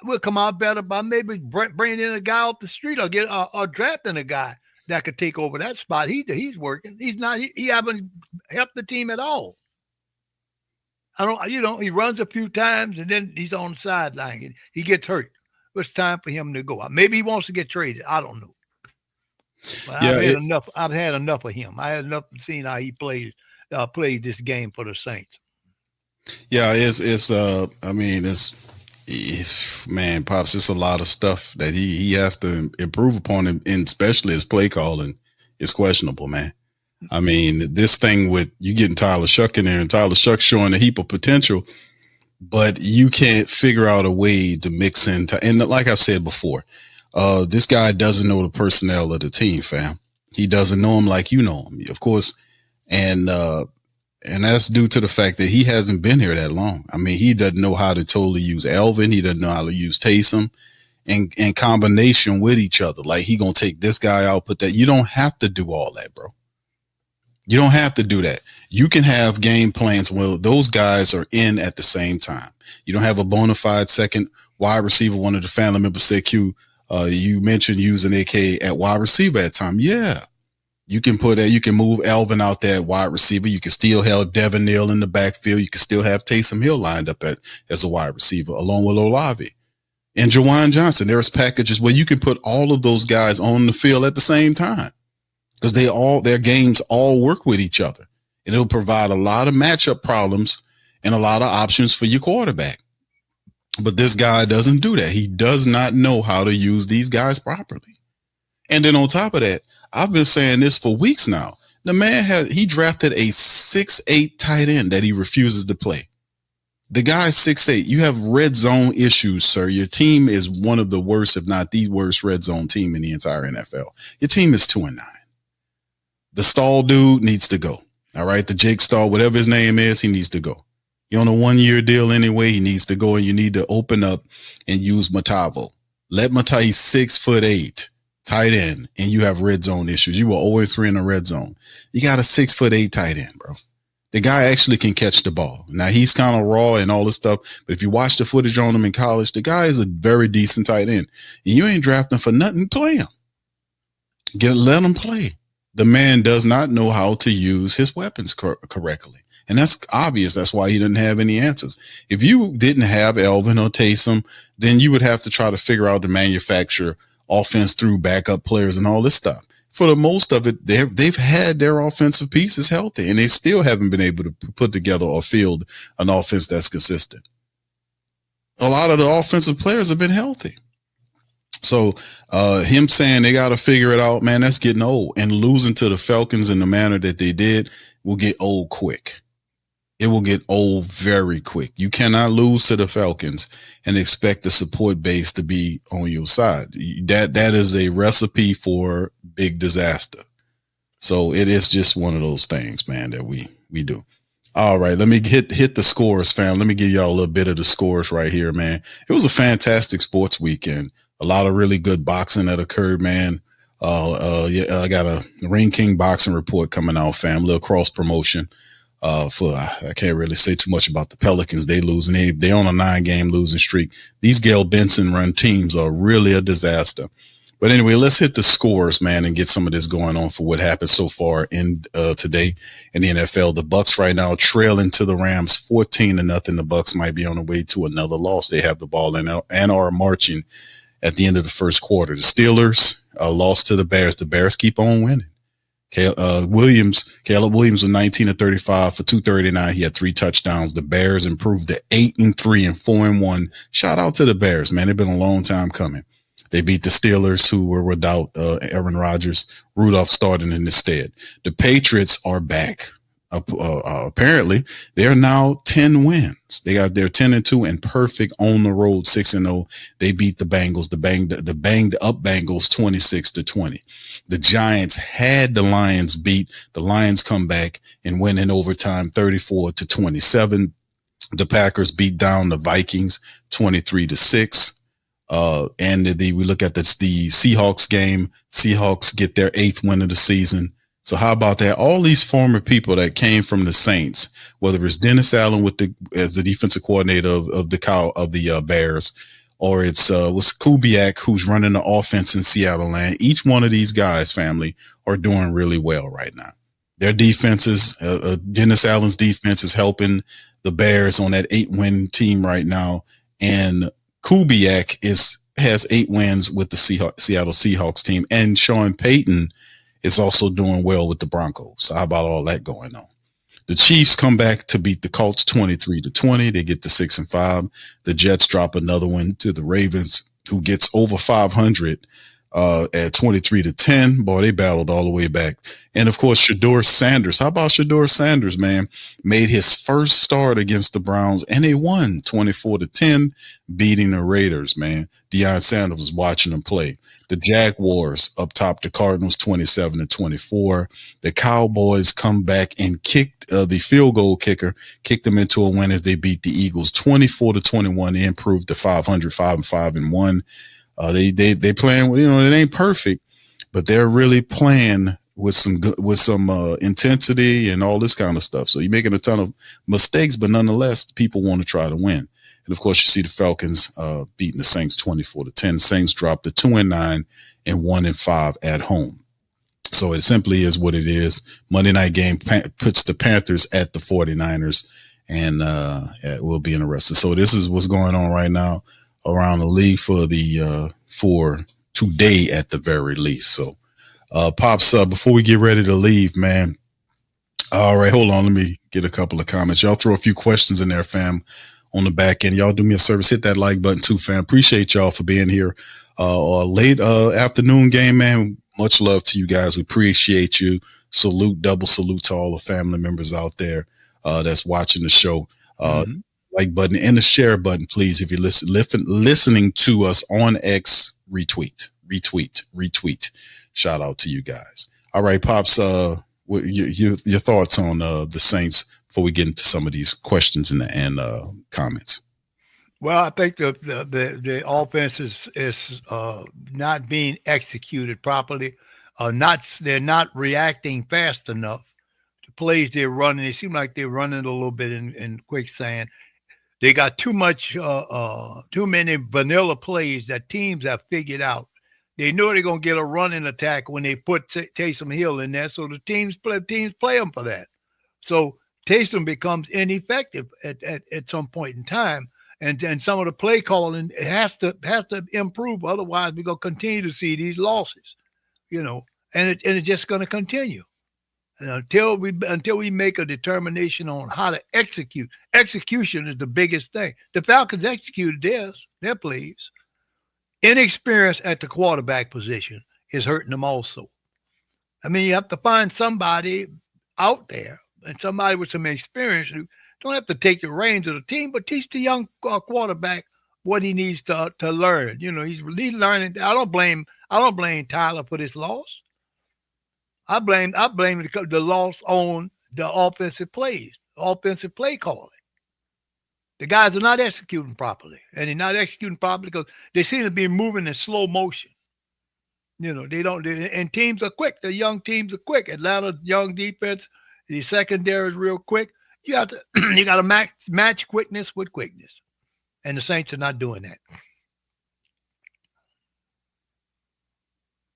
we'll come out better by maybe bringing in a guy off the street or drafting a guy that could take over that spot. He's working. He haven't helped the team at all. He runs a few times and then he's on the sideline. He gets hurt. It's time for him to go. Maybe he wants to get traded. I don't know. But yeah, I've had enough of him. I had enough of seeing how he played this game for the Saints. Yeah, it's man, Pops, it's a lot of stuff that he has to improve upon, and especially his play calling is questionable, man. I mean, this thing with you getting Tyler Shough in there, and Tyler Shough showing a heap of potential, but you can't figure out a way to mix in. And like I've said before, this guy doesn't know the personnel of the team, fam. He doesn't know him like you know him, of course, and that's due to the fact that he hasn't been here that long. I mean, he doesn't know how to totally use Alvin. He doesn't know how to use Taysom in combination with each other. Like, he going to take this guy out, put that. You don't have to do all that, bro. You don't have to do that. You can have game plans where those guys are in at the same time. You don't have a bona fide second wide receiver. One of the family members said, Q, you mentioned using AK at wide receiver at time. Yeah. You can move Alvin out there at wide receiver. You can still have Devin Neal in the backfield. You can still have Taysom Hill lined up as a wide receiver along with Olave and Jawan Johnson. There's packages where you can put all of those guys on the field at the same time because their games all work with each other, and it'll provide a lot of matchup problems and a lot of options for your quarterback. But this guy doesn't do that. He does not know how to use these guys properly. And then on top of that, I've been saying this for weeks now. The man he drafted a 6'8" tight end that he refuses to play. The guy's 6'8". You have red zone issues, sir. Your team is one of the worst, if not the worst red zone team in the entire NFL. Your team is 2-9. The Stall dude needs to go. All right. The Jake Stall, whatever his name is, he needs to go. You're on a 1-year deal anyway. He needs to go, and you need to open up and use Matavo. Let Matavo, he's 6'8". Tight end, and you have red zone issues. You were 0-3 in the red zone. You got a 6'8" tight end, bro. The guy actually can catch the ball. Now he's kind of raw and all this stuff, but if you watch the footage on him in college, the guy is a very decent tight end. And you ain't drafting for nothing. Play him. Let him play. The man does not know how to use his weapons correctly. And that's obvious. That's why he didn't have any answers. If you didn't have Elvin or Taysom, then you would have to try to figure out to manufacture offense through backup players and all this stuff. For the most of it, they've had their offensive pieces healthy, and they still haven't been able to put together or field an offense that's consistent. A lot of the offensive players have been healthy. So him saying they got to figure it out, man, that's getting old. And losing to the Falcons in the manner that they did will get old quick. It will get old very quick. You cannot lose to the Falcons and expect the support base to be on your side. That is a recipe for big disaster. So it is just one of those things, man, that we do. All right, let me hit the scores, fam. Let me give y'all a little bit of the scores right here, man. It was a fantastic sports weekend. A lot of really good boxing that occurred, man. I got a Ring King boxing report coming out, fam. Little cross promotion. I can't really say too much about the Pelicans. They losing. They on a 9-game losing streak. These Gail Benson run teams are really a disaster. But anyway, let's hit the scores, man, and get some of this going on for what happened so far in today in the NFL. The Bucks right now trailing to the Rams 14-0. The Bucks might be on the way to another loss. They have the ball and are marching at the end of the first quarter. The Steelers lost to the Bears. The Bears keep on winning. Caleb Williams was 19-35 for 239. He had 3 touchdowns. The Bears improved to 8-3 and 4-1. Shout out to the Bears, man. They've been a long time coming. They beat the Steelers, who were without Aaron Rodgers. Rudolph starting in his stead. The Patriots are back. Apparently, they are now 10 wins. They got their 10-2 and perfect on the road 6-0. They beat the Bengals, the banged up Bengals 26-20. The Giants had the Lions beat. The Lions come back and win in overtime 34-27. The Packers beat down the Vikings 23-6. And we look at the Seahawks game. Seahawks get their 8th win of the season. So how about that? All these former people that came from the Saints, whether it's Dennis Allen as the defensive coordinator of the Bears, or it's was Kubiak who's running the offense in Seattle land. Each one of these guys, family, are doing really well right now. Their defenses, Dennis Allen's defense is helping the Bears on that 8-win team right now, and Kubiak has 8 wins with the Seattle Seahawks team, and Sean Payton is also doing well with the Broncos. So how about all that going on? The Chiefs come back to beat the Colts 23-20. They get to 6-5. The Jets drop another one to the Ravens, who gets over 500 at 23-10. Boy, they battled all the way back. And of course, Shedeur Sanders. How about Shedeur Sanders, man? Made his first start against the Browns, and they won 24-10, beating the Raiders, man. Deion Sanders was watching them play. The Jaguars up top the Cardinals 27-24. The Cowboys come back and kicked the field goal kicker, kicked them into a win as they beat the Eagles 24-21. They improved to 500, 5-5-1. They playing, it ain't perfect, but they're really playing with some intensity and all this kind of stuff. So you're making a ton of mistakes, but nonetheless, people want to try to win. And of course, you see the Falcons beating the Saints 24-10. Saints dropped to 2-9 and 1-5 at home. So it simply is what it is. Monday night game puts the Panthers at the 49ers, and it will be interesting. So this is what's going on right now around the league for today at the very least. So Pops, before we get ready to leave, man. All right, hold on. Let me get a couple of comments. Y'all throw a few questions in there, fam, on the back end. Y'all do me a service. Hit that like button too, fam. Appreciate y'all for being here. Late afternoon game, man. Much love to you guys. We appreciate you. Double salute to all the family members out there that's watching the show. Like button and the share button, please. If you're listening to us on X, retweet. Shout out to you guys. All right, Pops, what your thoughts on the Saints before we get into some of these questions and comments? Well, I think the offense is not being executed properly. They're not reacting fast enough the plays they're running. They seem like they're running a little bit in quicksand. They got too many vanilla plays that teams have figured out. They know they're gonna get a running attack when they put Taysom Hill in there, so the teams play them for that. So Taysom becomes ineffective at some point in time, and some of the play calling has to improve. Otherwise, we're gonna continue to see these losses, and it's just gonna continue until we make a determination on how to execute. Execution is the biggest thing. The Falcons executed their plays. Inexperience at the quarterback position is hurting them also. I mean, you have to find somebody out there and somebody with some experience who don't have to take the reins of the team, but teach the young quarterback what he needs to learn. He's learning. I don't blame Tyler for this loss. I blame the loss on the offensive plays, offensive play calling. The guys are not executing properly, and they're not executing properly because they seem to be moving in slow motion. They don't. And teams are quick. The young teams are quick. Atlanta young defense. The secondary is real quick. You got to match quickness with quickness, and the Saints are not doing that.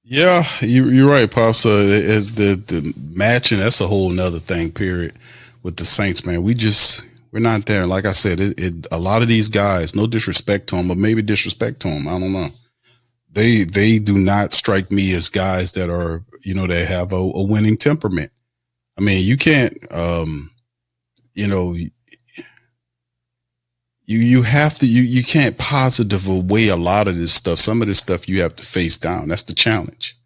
Yeah, you're right, Pops. As the matching, that's a whole nother thing. Period. With the Saints, man, we're not there. Like I said, a lot of these guys, no disrespect to them, but maybe disrespect to them. I don't know. They do not strike me as guys that are, they have a winning temperament. I mean, you can't, you have to, you can't positive away a lot of this stuff. Some of this stuff you have to face down. That's the challenge.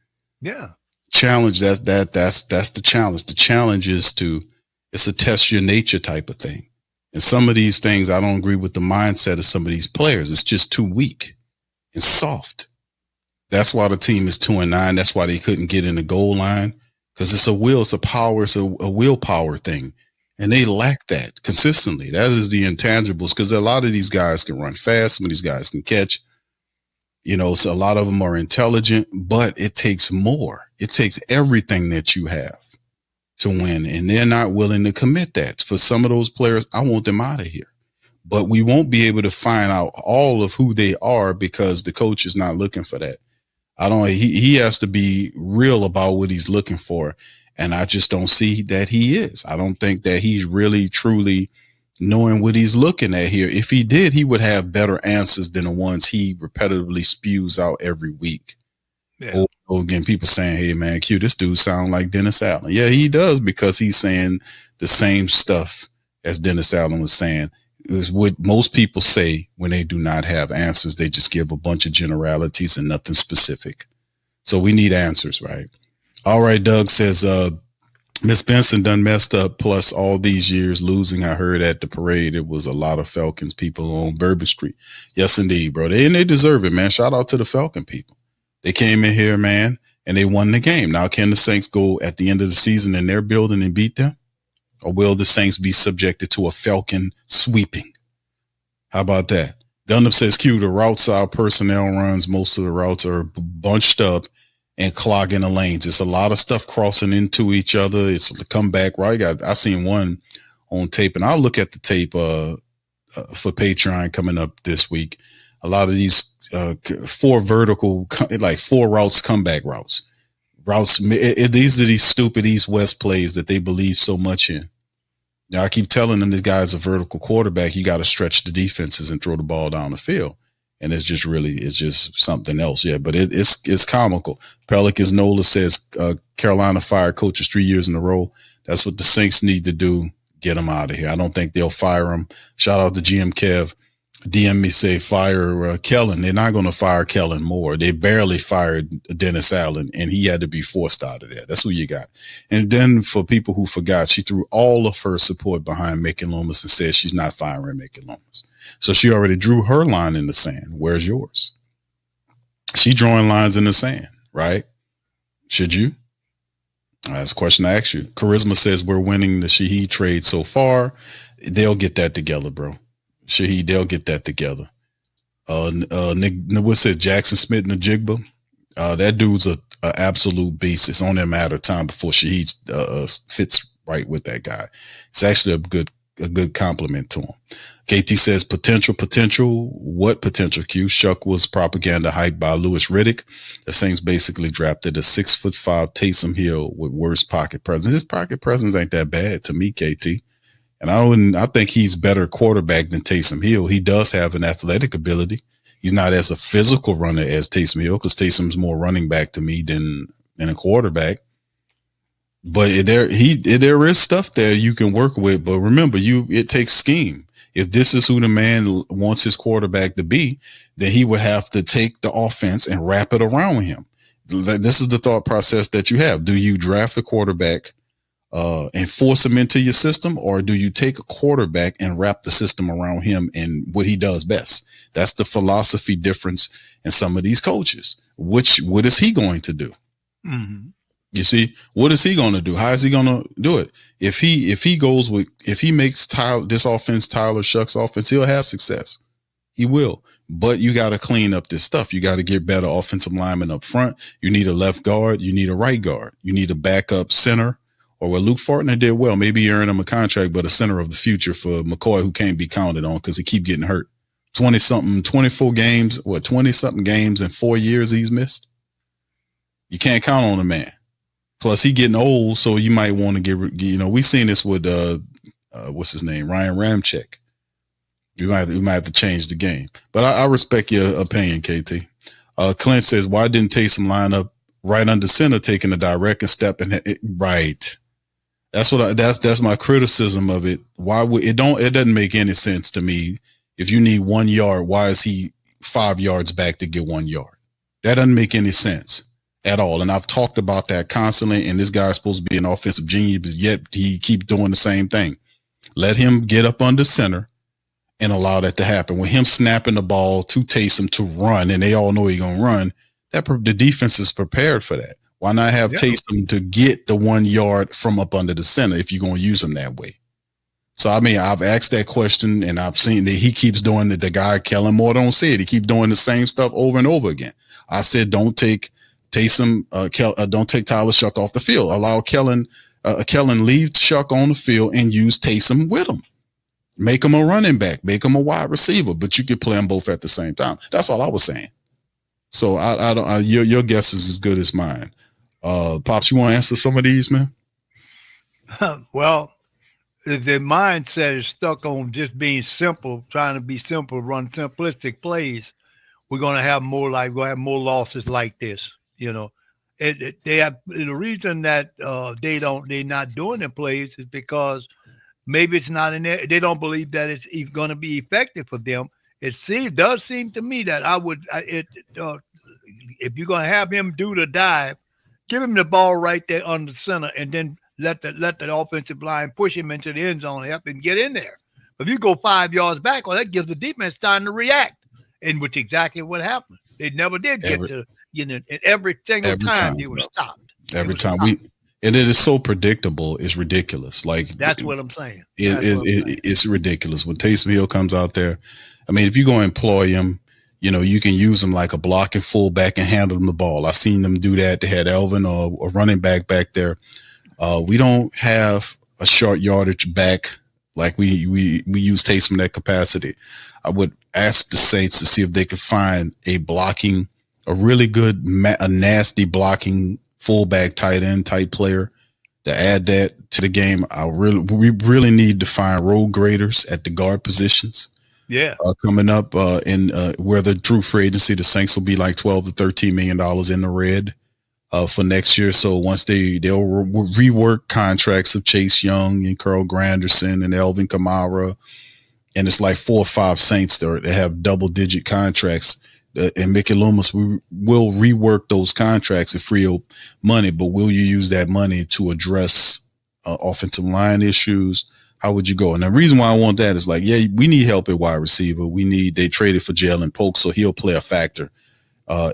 Yeah. Challenge that's the challenge. The challenge is it's a test your nature type of thing. And some of these things, I don't agree with the mindset of some of these players. It's just too weak and soft. That's why the team is 2-9. That's why they couldn't get in the goal line, because it's a willpower thing. And they lack that consistently. That is the intangibles, because a lot of these guys can run fast. Some of these guys can catch. So a lot of them are intelligent, but it takes more. It takes everything that you have to win, and they're not willing to commit that. For some of those players, I want them out of here. But we won't be able to find out all of who they are because the coach is not looking for that. He has to be real about what he's looking for. And I just don't see that he is. I don't think that he's really, truly knowing what he's looking at here. If he did, he would have better answers than the ones he repetitively spews out every week. Yeah. Or again, people saying, hey, man, Q, this dude sound like Dennis Allen. Yeah, he does, because he's saying the same stuff as Dennis Allen was saying. Is what most people say when they do not have answers. They just give a bunch of generalities and nothing specific. So we need answers, right? All right, Doug says, Miss Benson done messed up, plus all these years losing. I heard at the parade it was a lot of Falcons people on Bourbon Street. Yes, indeed, bro. They deserve it, man. Shout out to the Falcon people. They came in here, man, and they won the game. Now, can the Saints go at the end of the season in their building and beat them? Or will the Saints be subjected to a Falcon sweeping? How about that? Gundam says, Q, the routes our personnel runs, most of the routes are bunched up and clogging the lanes. It's a lot of stuff crossing into each other. It's a comeback, right? I seen one on tape, and I'll look at the tape for Patreon coming up this week. A lot of these 4 routes, comeback routes. These are these stupid East-West plays that they believe so much in. Now, I keep telling them this guy's a vertical quarterback. You got to stretch the defenses and throw the ball down the field. And it's just something else. Yeah, but it's comical. Pelicans Nola says Carolina fired coaches 3 years in a row. That's what the Saints need to do. Get them out of here. I don't think they'll fire him. Shout out to GM Kev. DM me, say fire Kellen. They're not going to fire Kellen Moore. They barely fired Dennis Allen, and he had to be forced out of there. That's who you got. And then for people who forgot, she threw all of her support behind Macon Loomis and said she's not firing Macon Loomis. So she already drew her line in the sand. Where's yours? She drawing lines in the sand, right? Should you? That's a question I ask you. Charisma says we're winning the Shough trade so far. They'll get that together, bro. Shough, they'll get that together. Nick, what said Jackson Smith and the Jigba? That dude's a absolute beast. It's only a matter of time before Shough fits right with that guy. It's actually a good compliment to him. KT says potential. What potential? Q. Shough was propaganda hyped by Louis Riddick. The Saints basically drafted a 6'5" Taysom Hill with worse pocket presence. His pocket presence ain't that bad to me, KT. And I think he's better quarterback than Taysom Hill. He does have an athletic ability. He's not as a physical runner as Taysom Hill, because Taysom's more running back to me than a quarterback. But there is stuff there you can work with. But remember, it takes scheme. If this is who the man wants his quarterback to be, then he would have to take the offense and wrap it around him. This is the thought process that you have. Do you draft a quarterback and force him into your system, or do you take a quarterback and wrap the system around him and what he does best? That's the philosophy difference in some of these coaches. What is he going to do? Mm-hmm. You see, what is he going to do? How is he going to do it? If he makes this offense Tyler Shough's offense, he'll have success. He will. But you got to clean up this stuff. You got to get better offensive linemen up front. You need a left guard. You need a right guard. You need a backup center. Or what Luke Fortner did well, maybe you earn him a contract, but a center of the future for McCoy, who can't be counted on because he keep getting hurt. 24 games, 20-something games in 4 years he's missed. You can't count on the man. Plus, he getting old, so you might want to we seen this with what's his name, Ryan Ramczyk. We might have to change the game. But I respect your opinion, KT. Clint says, why didn't Taysom line up right under center, taking a direct and stepping right? That's my criticism of it. It doesn't make any sense to me. If you need 1 yard, why is he 5 yards back to get 1 yard? That doesn't make any sense at all. And I've talked about that constantly. And this guy's supposed to be an offensive genius, but yet he keeps doing the same thing. Let him get up under center and allow that to happen. With him snapping the ball to Taysom to run, and they all know he's going to run, the defense is prepared for that. Why not have Taysom to get the 1 yard from up under the center if you're going to use him that way? So, I mean, I've asked that question, and I've seen that he keeps doing it. The guy, Kellen Moore, don't say it. He keeps doing the same stuff over and over again. I said, don't take Taysom, don't take Tyler Shough off the field. Allow Kellen leave Shough on the field and use Taysom with him. Make him a running back. Make him a wide receiver, but you can play them both at the same time. That's all I was saying. So I don't. Your guess is as good as mine. Pops, you want to answer some of these, man? Well, if their mindset is stuck on just being simple, trying to be simple, run simplistic plays, we're going to have more losses like this. You know, they have the reason that they're not doing the plays is because maybe it's not in there. They don't believe that it's even going to be effective for them. It does seem to me that if you're going to have him do the dive, give him the ball right there under center, and then let the offensive line push him into the end zone and help him get in there. If you go 5 yards back, well, that gives the defense time to react, and which exactly what happened. They never did get to, and every single time they were stopped. Every time and it is so predictable, it's ridiculous. Like, that's what I'm saying. It's ridiculous when Taysom Hill comes out there. I mean, if you're going to employ him, you can use him like a blocking fullback and handle him the ball. I've seen them do that. They had Elvin or a running back there. We don't have a short yardage back like we use Taysom in that capacity. I would ask the Saints to see if they could find a really good, a nasty blocking fullback, tight end type player to add that to the game. We really need to find road graders at the guard positions. Yeah. Coming up in where the true free agency, the Saints will be like $12 to $13 million in the red for next year. So once they'll rework contracts of Chase Young and Carl Granderson and Elvin Kamara, and it's like 4 or 5 Saints that have double-digit contracts. And Mickey Loomis, we will rework those contracts and free up money, but will you use that money to address offensive line issues? How would you go? And the reason why I want that is we need help at wide receiver. They traded for Jalen Polk, so he'll play a factor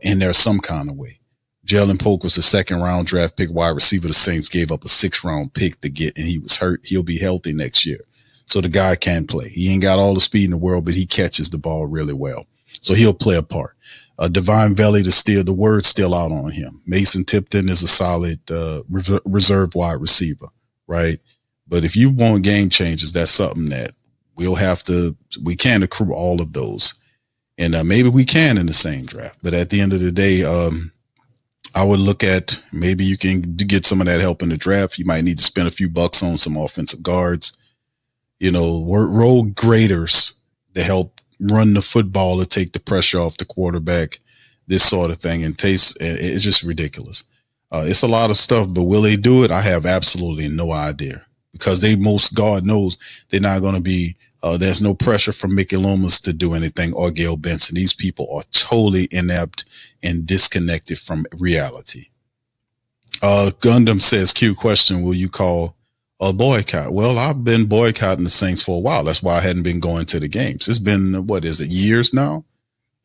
in there some kind of way. Jalen Polk was a 2nd-round draft pick wide receiver. The Saints gave up a 6th-round pick to get, and he was hurt. He'll be healthy next year. So the guy can play. He ain't got all the speed in the world, but he catches the ball really well. So he'll play a part. Divine Valley, the word's still out on him. Mason Tipton is a solid reserve wide receiver, right? But if you want game changers, that's something that we can't accrue all of those. And maybe we can in the same draft. But at the end of the day, I would look at maybe you can get some of that help in the draft. You might need to spend a few bucks on some offensive guards, role graders to help run the football to take the pressure off the quarterback, this sort of thing. And it's just ridiculous. It's a lot of stuff, but will they do it? I have absolutely no idea, because God knows they're not going to be, there's no pressure from Mickey Loomis to do anything, or Gail Benson. These people are totally inept and disconnected from reality. Gundam says, Q question, will you call a boycott? Well, I've been boycotting the Saints for a while. That's why I hadn't been going to the games. It's been, years now?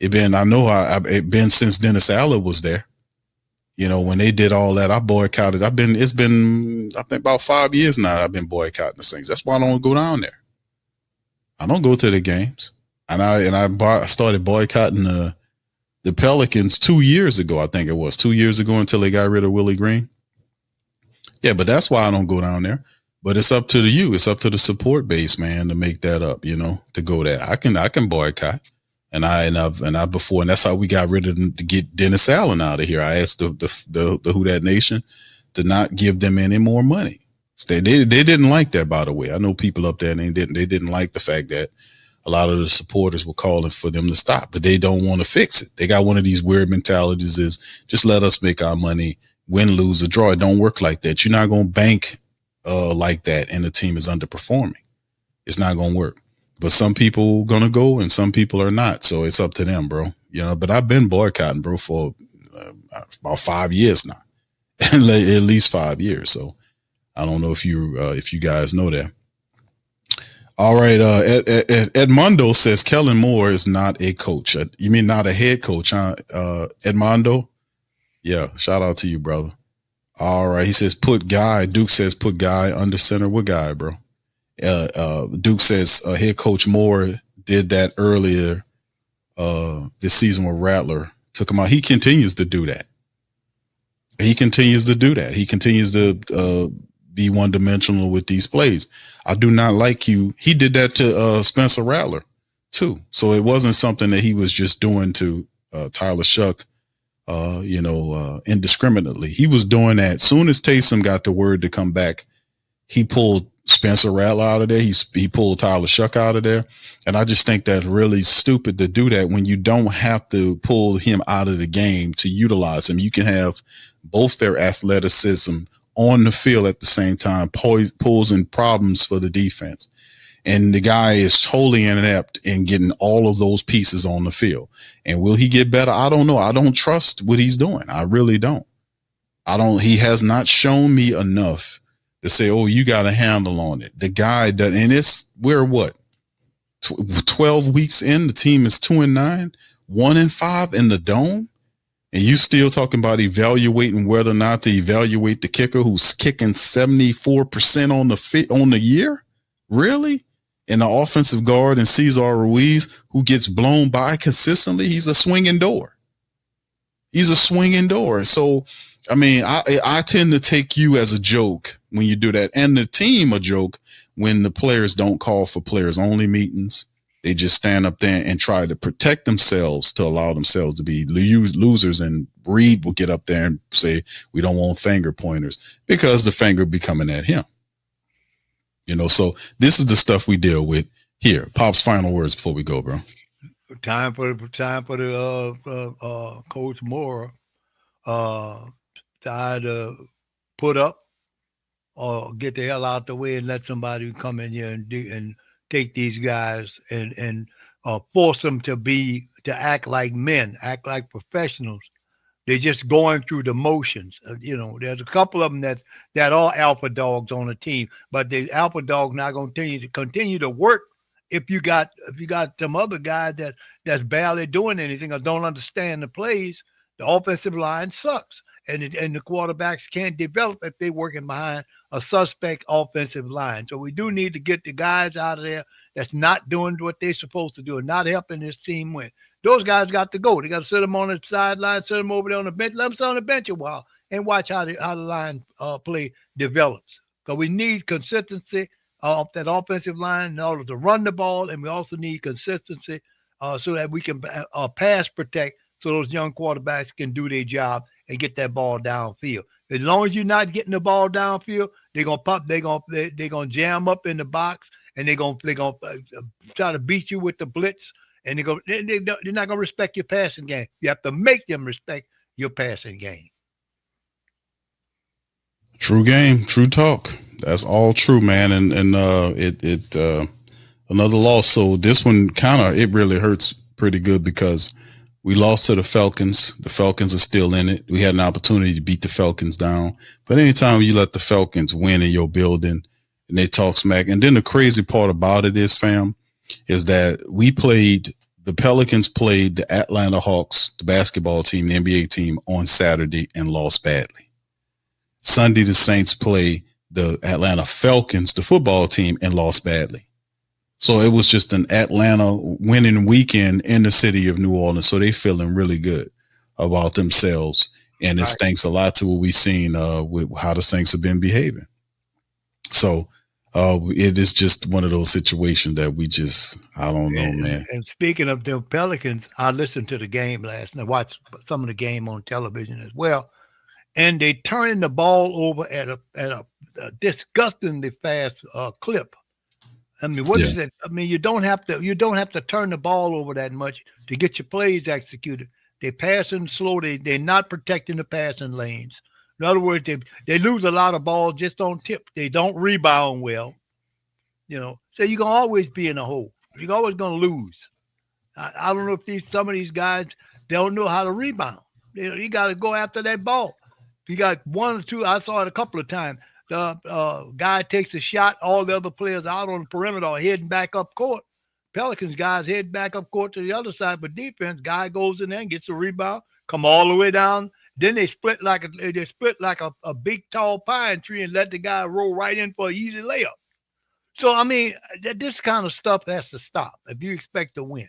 It's been since Dennis Allen was there. When they did all that, I boycotted. It's been, I think, about 5 years now I've been boycotting the Saints. That's why I don't go down there. I don't go to the games. And I started boycotting the Pelicans 2 years ago. I think it was 2 years ago, until they got rid of Willie Green. Yeah, but that's why I don't go down there. But it's up to you. It's up to the support base, man, to make that up, to go there. I can boycott. And that's how we got rid of them, to get Dennis Allen out of here. I asked the Who Dat Nation to not give them any more money. They didn't like that, by the way. I know people up there, and they didn't like the fact that a lot of the supporters were calling for them to stop, but they don't want to fix it. They got one of these weird mentalities, is just let us make our money, win, lose, or draw. It don't work like that. You're not going to bank like that, and the team is underperforming. It's not going to work. But some people going to go and some people are not. So it's up to them, bro. But I've been boycotting, bro, for about 5 years now, at least 5 years. So I don't know if you guys know that. All right. Edmondo says Kellen Moore is not a coach. You mean not a head coach, huh? Edmondo? Yeah. Shout out to you, brother. All right. He says, Duke says, put Guy under center. What guy, bro? Duke says head coach Moore did that earlier this season with Rattler, took him out. He continues to do that. He continues to be one-dimensional with these plays. I do not like you. He did that to Spencer Rattler too. So it wasn't something that he was just doing to Tyler Shough, indiscriminately. He was doing that. Soon as Taysom got the word to come back, he pulled Spencer Rattler out of there. He pulled Tyler Shough out of there. And I just think that's really stupid to do that when you don't have to pull him out of the game to utilize him. You can have both their athleticism on the field at the same time, posing problems for the defense. And the guy is totally inept in getting all of those pieces on the field. And will he get better? I don't know. I don't trust what he's doing. I really don't. He has not shown me enough to say, oh, you got a handle on it. The guy does, and we're 12 weeks in, the team is 2-9, 1-5 in the dome. And you still talking about evaluating whether or not to evaluate the kicker who's kicking 74% on the year? Really? And the offensive guard and Cesar Ruiz, who gets blown by consistently, he's a swinging door. So, I mean, I tend to take you as a joke when you do that, and the team a joke when the players don't call for players only meetings. They just stand up there and try to protect themselves to allow themselves to be losers. And Reed will get up there and say, we don't want finger pointers, because the finger be coming at him. So this is the stuff we deal with here. Pop's final words before we go, bro. Time for the Coach Moore to either put up or get the hell out the way and let somebody come in here and take these guys and force them to act like men, act like professionals. They're just going through the motions. There's a couple of them that are alpha dogs on the team, but the alpha dog's not going to continue to work if you got some other guy that's barely doing anything or don't understand the plays. The offensive line sucks, and the quarterbacks can't develop if they're working behind a suspect offensive line. So we do need to get the guys out of there that's not doing what they're supposed to do and not helping this team win. Those guys got to go. They got to sit them on the sideline, sit them over there on the bench, let them sit on the bench a while, and watch how the line play develops. because we need consistency off that offensive line in order to run the ball, and we also need consistency so that we can pass protect so those young quarterbacks can do their job and get that ball downfield. As long as you're not getting the ball downfield, they're gonna jam up in the box, and they're gonna try to beat you with the blitz, and they're not gonna respect your passing game. You have to make them respect your passing game. True game, true talk. That's all true, man. And another loss. So this one it really hurts pretty good because we lost to the Falcons. The Falcons are still in it. We had an opportunity to beat the Falcons down. But anytime you let the Falcons win in your building and they talk smack. And then the crazy part about it is, fam, is that the Pelicans played the Atlanta Hawks, the basketball team, the NBA team, on Saturday and lost badly. Sunday, the Saints play the Atlanta Falcons, the football team, and lost badly. So it was just an Atlanta winning weekend in the city of New Orleans. So they feeling really good about themselves. And it's thanks a lot to what we've seen with how the Saints have been behaving. So it is just one of those situations that I don't know, man. And speaking of the Pelicans, I listened to the game last night, watched some of the game on television as well. And they turning the ball over at a disgustingly fast clip. I mean, what is it? I mean, you don't have to turn the ball over that much to get your plays executed. They're passing slow. They're not protecting the passing lanes. In other words, they lose a lot of balls just on tip. They don't rebound well. So you're gonna always be in a hole. You're always gonna lose. I don't know if some of these guys don't know how to rebound. You got to go after that ball. You got one or two. I saw it a couple of times. The guy takes a shot. All the other players out on the perimeter are heading back up court. Pelicans guys head back up court to the other side for defense. Guy goes in there and gets a rebound, come all the way down. Then they split like a big tall pine tree and let the guy roll right in for an easy layup. So I mean, this kind of stuff has to stop if you expect to win.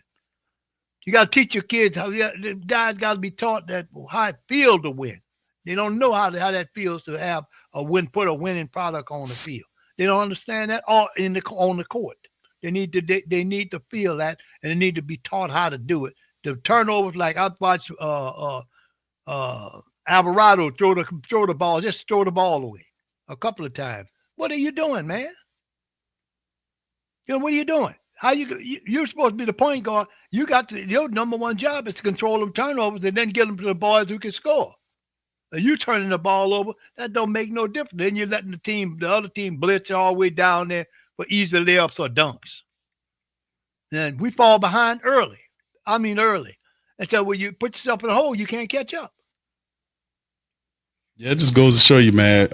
You got to teach your kids the guys got to be taught how it feels to win. They don't know how that feels to have put a winning product on the field. They don't understand that on the court. They need to feel that, and they need to be taught how to do it. The turnovers, like I watched Alvarado throw the ball away a couple of times. What are you doing, man? What are you doing? You're supposed to be the point guard. Your number one job is to control them turnovers and then get them to the boys who can score. You turning the ball over, that don't make no difference. Then you're letting the other team blitz all the way down there for easy layups or dunks. Then we fall behind early. Early. And so when you put yourself in a hole, you can't catch up. Yeah, it just goes to show you, man,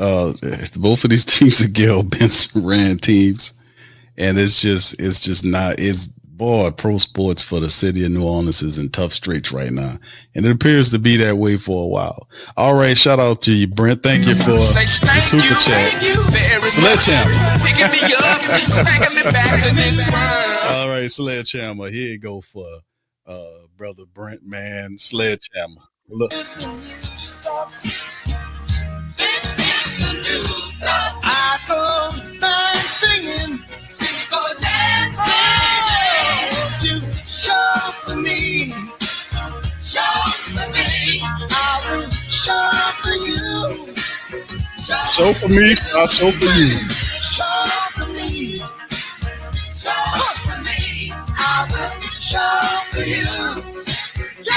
both of these teams are Gail Benson ran teams. And pro sports for the city of New Orleans is in tough straits right now. And it appears to be that way for a while. All right, shout out to you, Brent. Thank you for the super chat. Sledgehammer. All right, Sledgehammer. Here you go for brother Brent, man. Sledgehammer. Look. I go down singing. Show for me, I'll show for you. Show for me. Show for me. I will show for you. Yeah.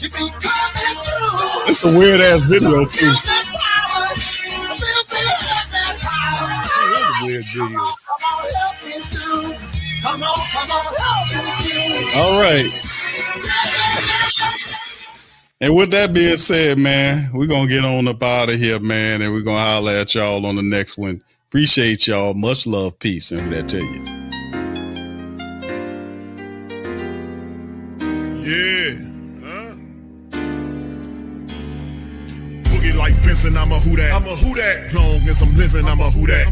You be coming through. It's a weird ass video too. Weird video. Come on, all right. And with that being said, man, we're going to get on up out of here, man, and we're going to holler at y'all on the next one. Appreciate y'all. Much love, peace, and who that tell you. Boogie like Benson, I'm a who that. Long as I'm living, I'm a who that.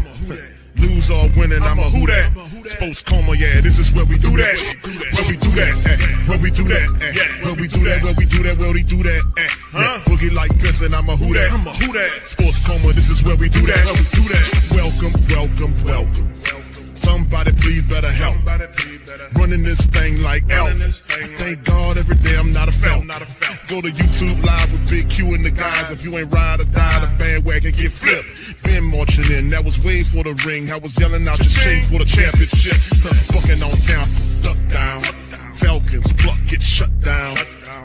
Lose or winning, I'm a who that. Sports coma, yeah, this is where we do that. Where we do that, where we do that, where we do that, where we do that, where we do that. Boogie like Vincent, I'm a who that. I'm a who that. Sports coma, this is where we do that. Where we do that. Welcome, welcome, welcome. Somebody please better help. Running this thing like elf. Thank God every day I'm not a felt. Go to YouTube live with Big Q and the guys. If you ain't ride or die, the bandwagon get flipped. Been marching in, that was way for the ring. I was yelling out your shade for the championship. Fucking on town, duck down. Falcons, pluck, get shut down.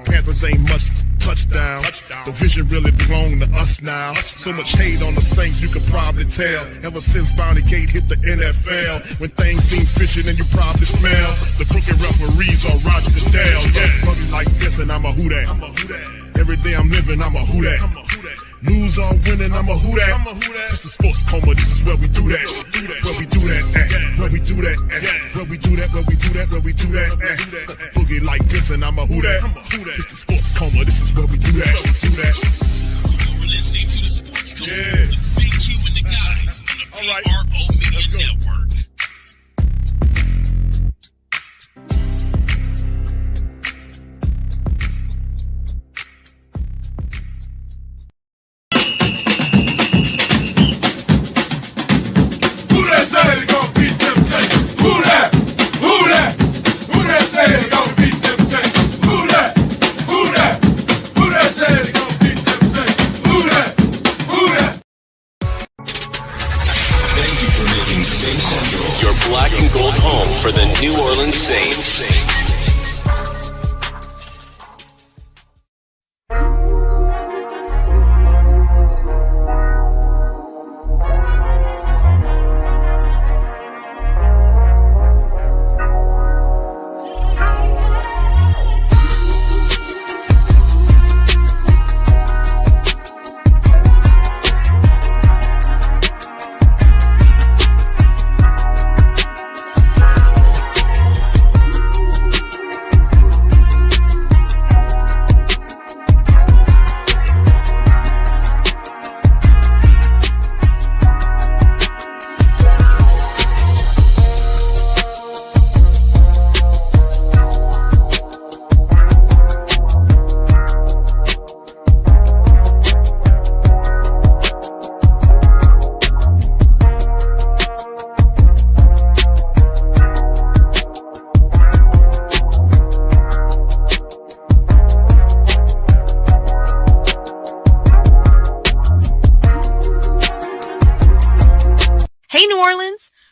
Panthers ain't much touchdown. The vision really belong to us now. So much hate on the Saints, you can probably tell. Ever since Bounty Gate hit the NFL, when things seem fishy, then you probably smell the crooked referees are Roger Goodell. Yeah, money like this, and I'm a who that. Every day I'm living, I'm a who that. Lose or winning, I'm a who that. It's the sports coma, this is where we do that. Where we do that, where we do that, where we do that, where we do that, where we do that. Boogie like this, and I'm a who that. It's the sports coma, this is where we do that. You're listening to the Sports Coma with Big Q and the guys on the PRO Media Network. Your black and gold home for the New Orleans Saints.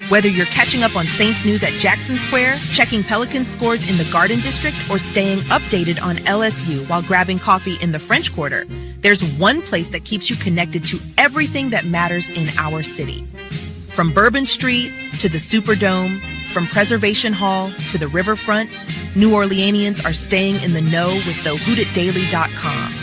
Whether you're catching up on Saints news at Jackson Square, checking Pelicans scores in the Garden District, or staying updated on LSU while grabbing coffee in the French Quarter, there's one place that keeps you connected to everything that matters in our city. From Bourbon Street to the Superdome, from Preservation Hall to the Riverfront, New Orleanians are staying in the know with thewhodatdaily.com.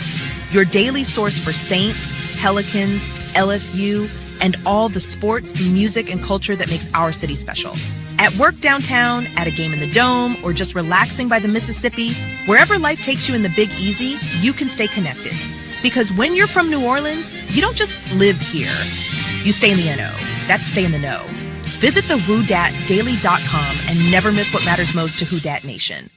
Your daily source for Saints, Pelicans, LSU, and all the sports, music, and culture that makes our city special. At work downtown, at a game in the Dome, or just relaxing by the Mississippi, wherever life takes you in the Big Easy, you can stay connected. Because when you're from New Orleans, you don't just live here. You stay in the NO. That's stay in the know. Visit thewhodatdaily.com and never miss what matters most to Who Dat Nation.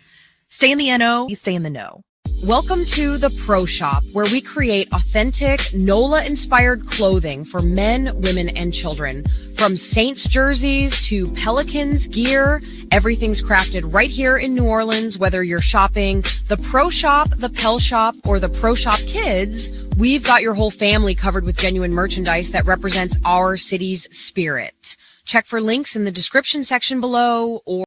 Stay in the NO, you stay in the know. Welcome to the Pro Shop, where we create authentic NOLA-inspired clothing for men, women, and children. From Saints jerseys to Pelicans gear, everything's crafted right here in New Orleans. Whether you're shopping the Pro Shop, the Pel Shop, or the Pro Shop Kids, we've got your whole family covered with genuine merchandise that represents our city's spirit. Check for links in the description section below or